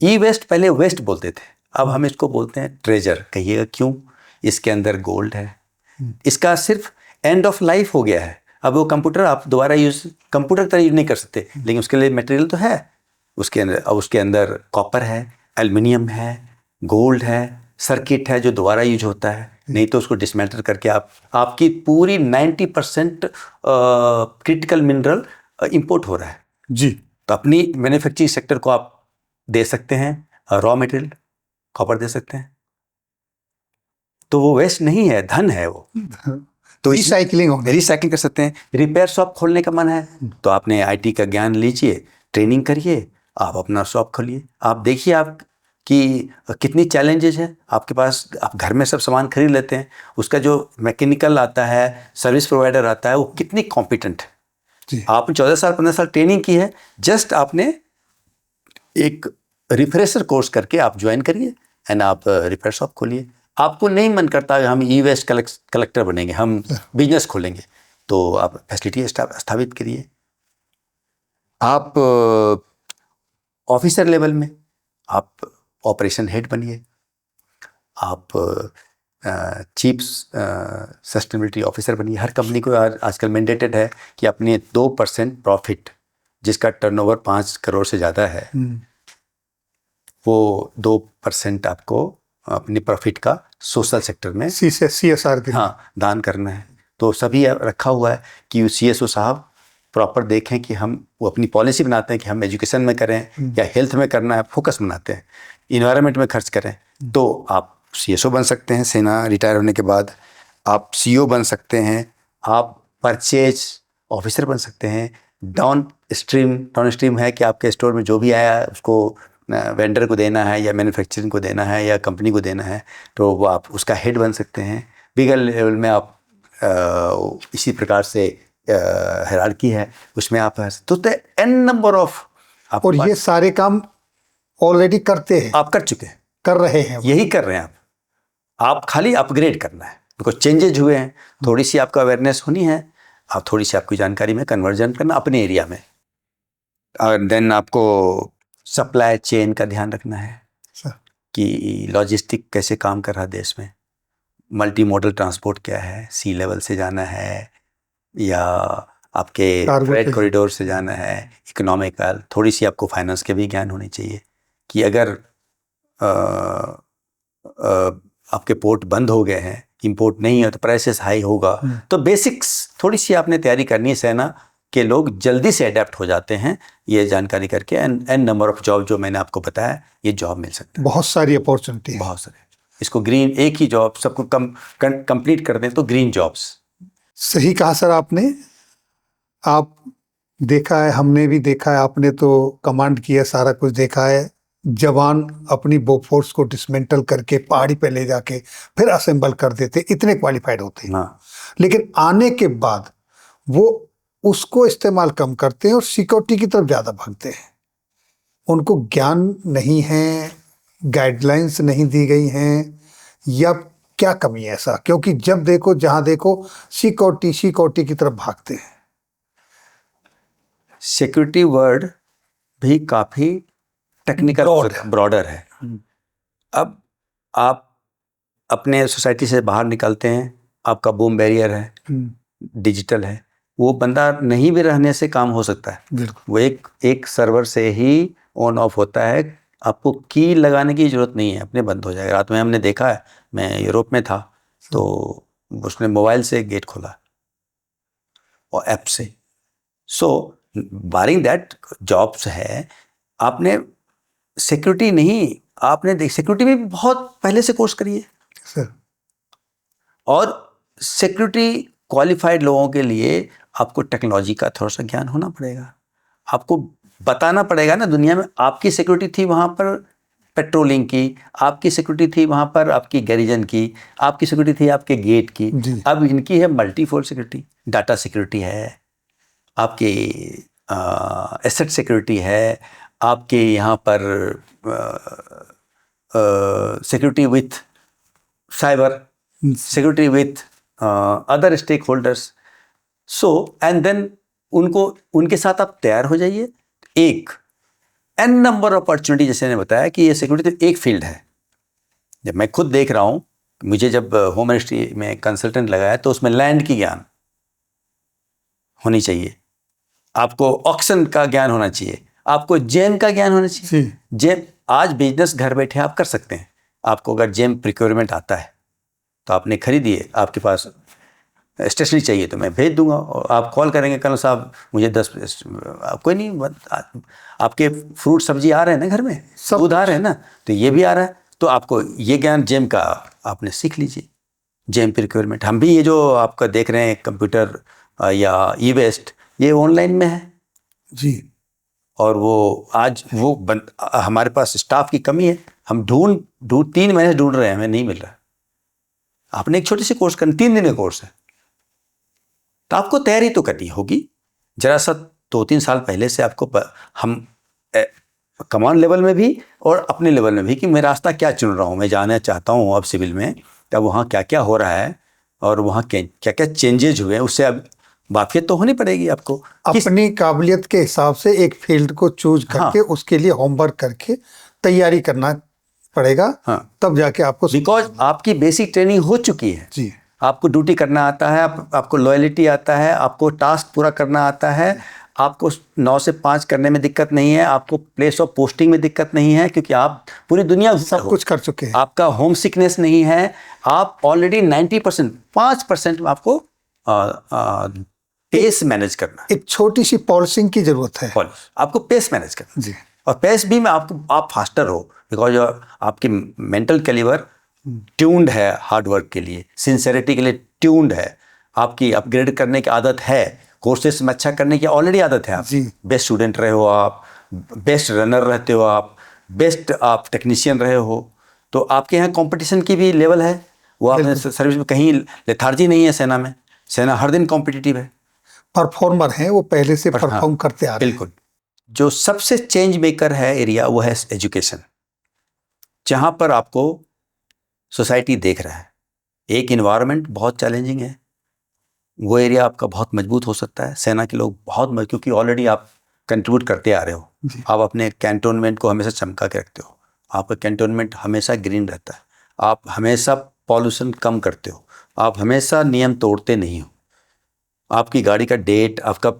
ई वेस्ट पहले वेस्ट बोलते थे, अब हम इसको बोलते हैं ट्रेजर। कहिएगा क्यों? इसके अंदर गोल्ड है, इसका सिर्फ एंड ऑफ लाइफ हो गया है, अब वो कंप्यूटर आप दोबारा कंप्यूटर की तरह यूज नहीं कर सकते, लेकिन उसके लिए मटेरियल तो है उसके अंदर कॉपर है, एल्युमिनियम है, गोल्ड है, सर्किट है जो दोबारा यूज होता है। नहीं तो उसको डिसमेंटल करके आपकी पूरी 90% क्रिटिकल मिनरल इंपोर्ट हो रहा है जी। तो अपनी मैन्युफैक्चरिंग सेक्टर को आप दे सकते हैं रॉ मटेरियल, कॉपर दे सकते हैं, तो वो वेस्ट नहीं है, धन है वो। तो रिसाइकलिंग कर सकते हैं। रिपेयर शॉप खोलने का मन है तो आपने आईटी का ज्ञान लीजिए, ट्रेनिंग करिए, आप अपना शॉप खोलिए। आप देखिए आप कि कितनी चैलेंजेस है आपके पास। आप घर में सब सामान खरीद लेते हैं, उसका जो मैकेनिकल आता है, सर्विस प्रोवाइडर आता है, वो कितनी कॉम्पिटेंट है। आपने 14 साल 15 साल ट्रेनिंग की है, जस्ट आपने एक रिफ्रेशर कोर्स करके आप ज्वाइन करिए एंड आप रिपेयर शॉप खोलिए। आपको नहीं मन करता है हम ई वेस्ट कलेक्टर बनेंगे, हम बिजनेस खोलेंगे, तो आप फैसिलिटी स्थापित करिए। आप ऑफिसर लेवल में आप ऑपरेशन हेड बनिए, आप चीफ सस्टेनेबिलिटी ऑफिसर बनिए। हर कंपनी को आजकल मैंडेटेड है कि अपने 2% प्रॉफिट, जिसका टर्नओवर 5 करोड़ से ज़्यादा है, वो 2% आपको अपने प्रॉफिट का सोशल सेक्टर में CSR के दान करना है। तो सभी रखा हुआ है कि CSO साहब प्रॉपर देखें कि हम वो अपनी पॉलिसी बनाते हैं कि हम एजुकेशन में करें या हेल्थ में करना है, फोकस बनाते हैं, इन्वायरमेंट में खर्च करें। तो आप CSO बन सकते हैं, सेना रिटायर होने के बाद आप CEO बन सकते हैं, आप परचेज ऑफिसर बन सकते हैं। डाउन स्ट्रीम है कि आपके स्टोर में जो भी आया है उसको वेंडर को देना है या मैन्युफैक्चरिंग को देना है या कंपनी को देना है, तो वो आप उसका हेड बन सकते हैं। बिगर लेवल में आप इसी प्रकार से हायरार्की है उसमें आप तो एन नंबर ऑफ और ये सारे काम ऑलरेडी करते हैं, आप कर चुके हैं, कर रहे हैं, यही कर रहे हैं आप खाली अपग्रेड करना है। बिकॉज चेंजेज हुए हैं, थोड़ी सी आपको अवेयरनेस होनी है, आप थोड़ी सी आपकी जानकारी में कन्वर्जन करना अपने एरिया में। और देन आपको सप्लाई चेन का ध्यान रखना है कि लॉजिस्टिक कैसे काम कर रहा है देश में, मल्टी मॉडल ट्रांसपोर्ट क्या है, सी लेवल से जाना है या आपके फ्रेट कॉरिडोर से जाना है, इकोनॉमिकल। थोड़ी सी आपको फाइनेंस के भी ज्ञान होनी चाहिए कि अगर आपके पोर्ट बंद हो गए हैं, इंपोर्ट नहीं है तो प्राइसेस हाई होगा। तो बेसिक्स थोड़ी सी आपने तैयारी करनी है। सेना के लोग जल्दी से अडेप्ट हो जाते हैं ये जानकारी करके। एन नंबर ऑफ जॉब जो मैंने आपको बताया, ये जॉब मिल सकता है, बहुत सारी अपॉर्चुनिटी, बहुत सारे। इसको ग्रीन, एक ही जॉब सबको कंप्लीट कर दें तो ग्रीन जॉब्स। सही कहा सर आपने। आप देखा है, हमने भी देखा है, आपने तो कमांड किया, सारा कुछ देखा है। जवान अपनी बोफोर्स को डिसमेंटल करके पहाड़ी पे ले जाके फिर असेंबल कर देते, इतने क्वालिफाइड होते हैं। लेकिन आने के बाद वो उसको इस्तेमाल कम करते हैं और सिक्योरिटी की तरफ ज़्यादा भागते हैं। उनको ज्ञान नहीं है, गाइडलाइंस नहीं दी गई हैं, या क्या कमी है ऐसा? क्योंकि जब देखो, जहां देखो, सिक्योरिटी की तरफ भागते हैं। सिक्योरिटी वर्ड भी काफ़ी टेक्निकल ब्रॉडर है। अब आप अपने सोसाइटी से बाहर निकलते हैं, आपका बूम बैरियर है, डिजिटल है, वो बंदा नहीं भी रहने से काम हो सकता है। वो एक सर्वर से ही ऑन ऑफ होता है, आपको की लगाने की जरूरत नहीं है, अपने बंद हो जाएगा। रात में हमने देखा है, मैं यूरोप में था तो उसने मोबाइल से गेट खोला और ऐप से। सो बारिंग दैट जॉब्स है, आपने सिक्योरिटी नहीं, आपने सिक्योरिटी में बहुत पहले से कोर्स करिए सर। और सिक्योरिटी क्वालिफाइड लोगों के लिए आपको टेक्नोलॉजी का थोड़ा सा ज्ञान होना पड़ेगा। आपको बताना पड़ेगा ना, दुनिया में आपकी सिक्योरिटी थी वहाँ पर पेट्रोलिंग की, आपकी सिक्योरिटी थी वहाँ पर आपकी गैरिजन की, आपकी सिक्योरिटी थी आपके गेट की। अब इनकी है मल्टीफोल्ड सिक्योरिटी, डाटा सिक्योरिटी है, आपकी एसेट सिक्योरिटी है, आपके यहाँ पर security with cyber security with other stakeholders. So and then उनके साथ आप तैयार हो जाइए। एक एन नंबर ऑफ अपॉर्चुनिटी, जैसे मैंने बताया कि ये सिक्योरिटी तो एक फील्ड है। जब मैं खुद देख रहा हूँ, मुझे जब होम मिनिस्ट्री में कंसल्टेंट लगाया तो उसमें लैंड की ज्ञान, होनी चाहिए, आपको ऑक्शन का ज्ञान होना चाहिए, आपको जेम का ज्ञान होना चाहिए। जेम आज बिजनेस घर बैठे आप कर सकते हैं। आपको अगर जेम प्रिक्योरमेंट आता है तो आपने खरीदिए, आपके पास स्टेशनरी चाहिए तो मैं भेज दूंगा, और आप कॉल करेंगे कल साहब मुझे 10, कोई नहीं, आपके फ्रूट सब्जी आ रहे हैं ना घर में, दूध आ रहे हैं ना, तो ये भी आ रहा है, तो आपको ये ज्ञान जेम का आपने सीख लीजिए। जेम प्रिक्योरमेंट, हम भी ये जो आपका देख रहे हैं कंप्यूटर या ई वेस्ट, ये ऑनलाइन में है जी। और वो आज वो हमारे पास स्टाफ की कमी है, हम ढूंढ 3 महीने ढूंढ रहे हैं, हमें नहीं मिल रहा। आपने एक छोटी सी कोर्स करना, 3 दिन का कोर्स है, तो आपको तैयारी तो करनी होगी जरा सा। 2-3 साल पहले से आपको हम कमांड लेवल में भी और अपने लेवल में भी कि मैं रास्ता क्या चुन रहा हूँ, मैं जाना चाहता हूँ अब सिविल में, तब वहाँ क्या क्या हो रहा है और वहाँ क्या क्या चेंजेज हुए हैं, उससे अब वाकियत तो होनी पड़ेगी आपको। अपनी काबिलियत के हिसाब से एक फील्ड को चूज करके उसके लिए होमवर्क करके तैयारी करना पड़ेगा। तब जाके आपको, बिकॉज आपकी बेसिक ट्रेनिंग हो चुकी है जी, आपको ड्यूटी करना आता है, आपको लॉयल्टी आता है, आपको टास्क पूरा करना आता है, आपको 9 से 5 करने में दिक्कत नहीं है, आपको प्लेस ऑफ पोस्टिंग में दिक्कत नहीं है, क्योंकि आप पूरी दुनिया सब कुछ कर चुके हैं। आपका होम सिकनेस नहीं है, आप ऑलरेडी 90%, 5% में आपको पेस मैनेज करना। एक छोटी सी पॉलिसिंग की जरूरत है, आपको पेस मैनेज करना जी। और पेस भी में आप फास्टर हो, बिकॉज आपकी मेंटल कैलिबर ट्यून्ड है हार्ड वर्क के लिए, सिंसेरिटी के लिए ट्यून्ड है, आपकी अपग्रेड करने की आदत है, कोर्सेस में अच्छा करने की ऑलरेडी आदत है, आप बेस्ट स्टूडेंट रहे हो, आप बेस्ट रनर रहते हो, आप बेस्ट आप टेक्नीशियन रहे हो, तो आपके यहाँ कंपटीशन की भी लेवल है, वो आपने सर्विस में कहीं लेथार्जी नहीं है। सेना में, सेना हर दिन कॉम्पिटिटिव है, परफॉर्मर हैं, वो पहले से परफॉर्म करते आ रहे हैं। बिल्कुल। जो सबसे चेंज मेकर है एरिया वो है एजुकेशन, जहाँ पर आपको सोसाइटी देख रहा है, एक इन्वायरमेंट बहुत चैलेंजिंग है, वो एरिया आपका बहुत मजबूत हो सकता है। सेना के लोग बहुत क्योंकि ऑलरेडी आप कंट्रीब्यूट करते आ रहे हो, आप अपने कैंटोनमेंट को हमेशा चमका के रखते हो, आपका कैंटोनमेंट हमेशा ग्रीन रहता है, आप हमेशा पॉल्यूशन कम करते हो, आप हमेशा नियम तोड़ते नहीं हो, आपकी गाड़ी का डेट, आपका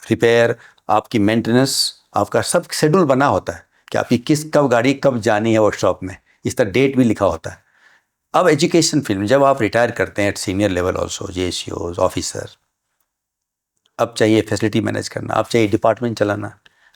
रिपेयर, आपकी मेंटेनेंस, आपका सब शेड्यूल बना होता है कि आपकी कब गाड़ी कब जानी है वर्कशॉप में, इस तरह डेट भी लिखा होता है। अब एजुकेशन फील्ड में जब आप रिटायर करते हैं at senior level also, JCOs officer, अब चाहिए फैसिलिटी मैनेज करना, अब चाहिए डिपार्टमेंट चलाना,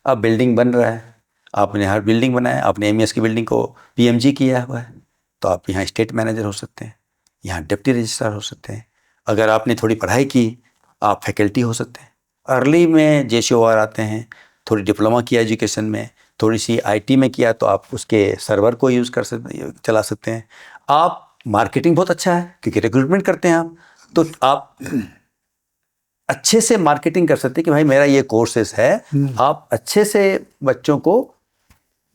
अब बिल्डिंग बन रहा है, आपने हर बिल्डिंग बनाया, आपने MES की बिल्डिंग को PMG किया हुआ है, तो आप यहाँ स्टेट मैनेजर हो सकते हैं, यहाँ डिप्टी रजिस्ट्रार हो सकते हैं, अगर आपने थोड़ी पढ़ाई की आप फैकल्टी हो सकते हैं, अर्ली में JCOR आते हैं, थोड़ी डिप्लोमा किया एजुकेशन में, थोड़ी सी IT में किया तो आप उसके सर्वर को यूज़ कर सकते, चला सकते हैं। आप मार्केटिंग बहुत अच्छा है क्योंकि रिक्रूटमेंट करते हैं आप, तो आप अच्छे से मार्केटिंग कर सकते हैं कि भाई मेरा ये कोर्सेस है, आप अच्छे से बच्चों को,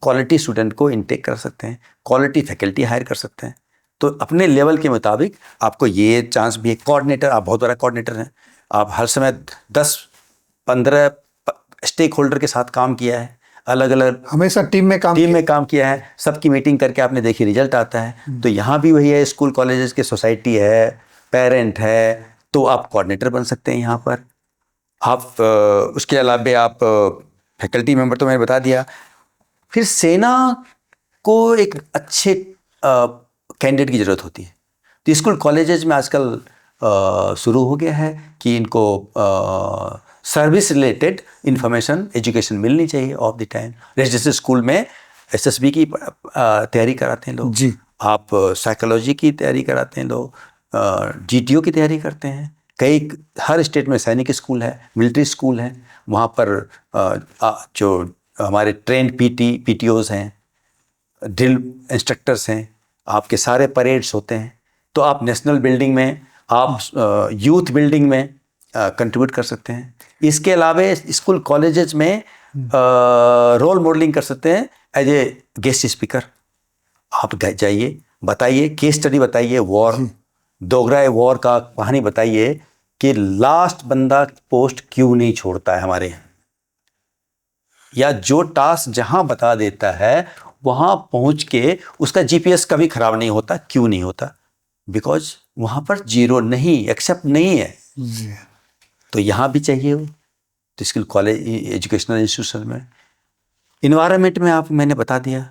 क्वालिटी स्टूडेंट को इनटेक कर सकते हैं, क्वालिटी फैकल्टी हायर कर सकते हैं, तो अपने लेवल के मुताबिक आपको ये चांस भी है। कोऑर्डिनेटर, आप बहुत बड़ा कोऑर्डिनेटर हैं, आप हर समय 10-15 स्टेक होल्डर के साथ काम किया है, अलग अलग हमेशा टीम में काम किया है, सबकी मीटिंग करके आपने देखी रिजल्ट आता है, तो यहाँ भी वही है, स्कूल कॉलेजेस की सोसाइटी है, पेरेंट है, तो आप कोऑर्डिनेटर बन सकते हैं यहाँ पर। आप उसके अलावा आप फैकल्टी मेंबर तो मैंने बता दिया। फिर सेना को एक अच्छे कैंडिडेट की ज़रूरत होती है, तो स्कूल कॉलेजेस में आजकल शुरू हो गया है कि इनको सर्विस रिलेटेड इंफॉर्मेशन एजुकेशन मिलनी चाहिए of the time. Residential school में SSB की तैयारी कराते हैं लोग जी, आप साइकोलॉजी की तैयारी कराते हैं लोग, GTO की तैयारी करते हैं, कई हर स्टेट में सैनिक स्कूल है, मिलिट्री स्कूल है, वहाँ पर जो हमारे ट्रेंड PTOs हैं, ड्रिल इंस्ट्रक्टर्स हैं, आपके सारे परेड्स होते हैं, तो आप नेशनल बिल्डिंग में, आप यूथ बिल्डिंग में कंट्रीब्यूट कर सकते हैं। इसके अलावा स्कूल कॉलेजेस में रोल मॉडलिंग कर सकते हैं एज ए गेस्ट स्पीकर। आप जाइए, बताइए, केस स्टडी बताइए, वॉर, दोगरा वॉर का कहानी बताइए कि लास्ट बंदा पोस्ट क्यों नहीं छोड़ता है हमारे यहाँ, या जो टास्क जहाँ बता देता है वहाँ पहुँच के उसका GPS कभी ख़राब नहीं होता। क्यों नहीं होता? बिकॉज वहाँ पर जीरो नहीं, एक्सेप्ट नहीं है। जी। तो यहाँ भी चाहिए वो, तो स्किल कॉलेज एजुकेशनल इंस्टीट्यूशन में। इन्वायरमेंट में आप, मैंने बता दिया,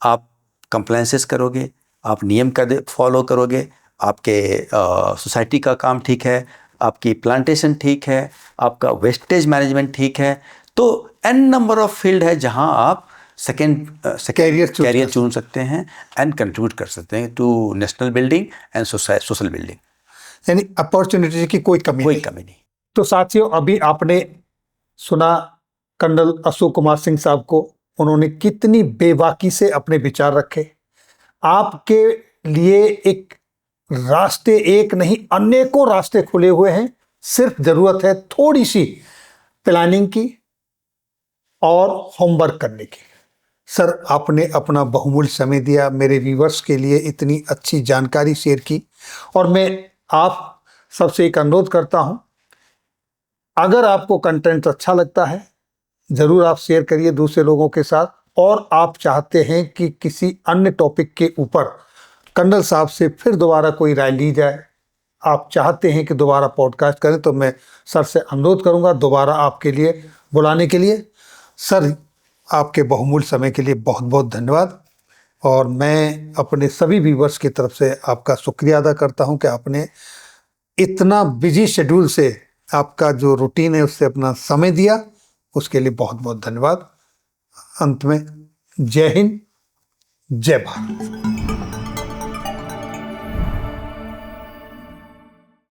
आप कंप्लायंसेस करोगे, आप नियम का फॉलो करोगे, आपके सोसाइटी का काम ठीक है, आपकी प्लांटेशन ठीक है, आपका वेस्टेज मैनेजमेंट ठीक है, तो एन नंबर ऑफ फील्ड है जहां आप सेकेंड कैरियर चुन सकते हैं एंड कंट्रीब्यूट कर सकते हैं to national building and social building. यानी अपॉर्चुनिटी की कोई कमी नहीं। तो साथियों, अभी आपने सुना कर्नल अशोक कुमार सिंह साहब को, उन्होंने कितनी बेबाकी से अपने विचार रखे। आपके लिए एक रास्ते, एक नहीं अनेकों रास्ते खुले हुए हैं, सिर्फ जरूरत है थोड़ी सी प्लानिंग की और होमवर्क करने की। सर, आपने अपना बहुमूल्य समय दिया, मेरे व्यूवर्स के लिए इतनी अच्छी जानकारी शेयर की, और मैं आप सबसे एक अनुरोध करता हूं, अगर आपको कंटेंट अच्छा लगता है जरूर आप शेयर करिए दूसरे लोगों के साथ, और आप चाहते हैं कि किसी अन्य टॉपिक के ऊपर कर्नल साहब से फिर दोबारा कोई राय ली जाए, आप चाहते हैं कि दोबारा पॉडकास्ट करें, तो मैं सर से अनुरोध करूंगा दोबारा आपके लिए बुलाने के लिए। सर, आपके बहुमूल्य समय के लिए बहुत बहुत धन्यवाद, और मैं अपने सभी व्यूवर्स की तरफ से आपका शुक्रिया अदा करता हूं कि आपने इतना बिजी शेड्यूल से, आपका जो रूटीन है उससे अपना समय दिया, उसके लिए बहुत बहुत धन्यवाद। अंत में जय हिंद, जय भारत।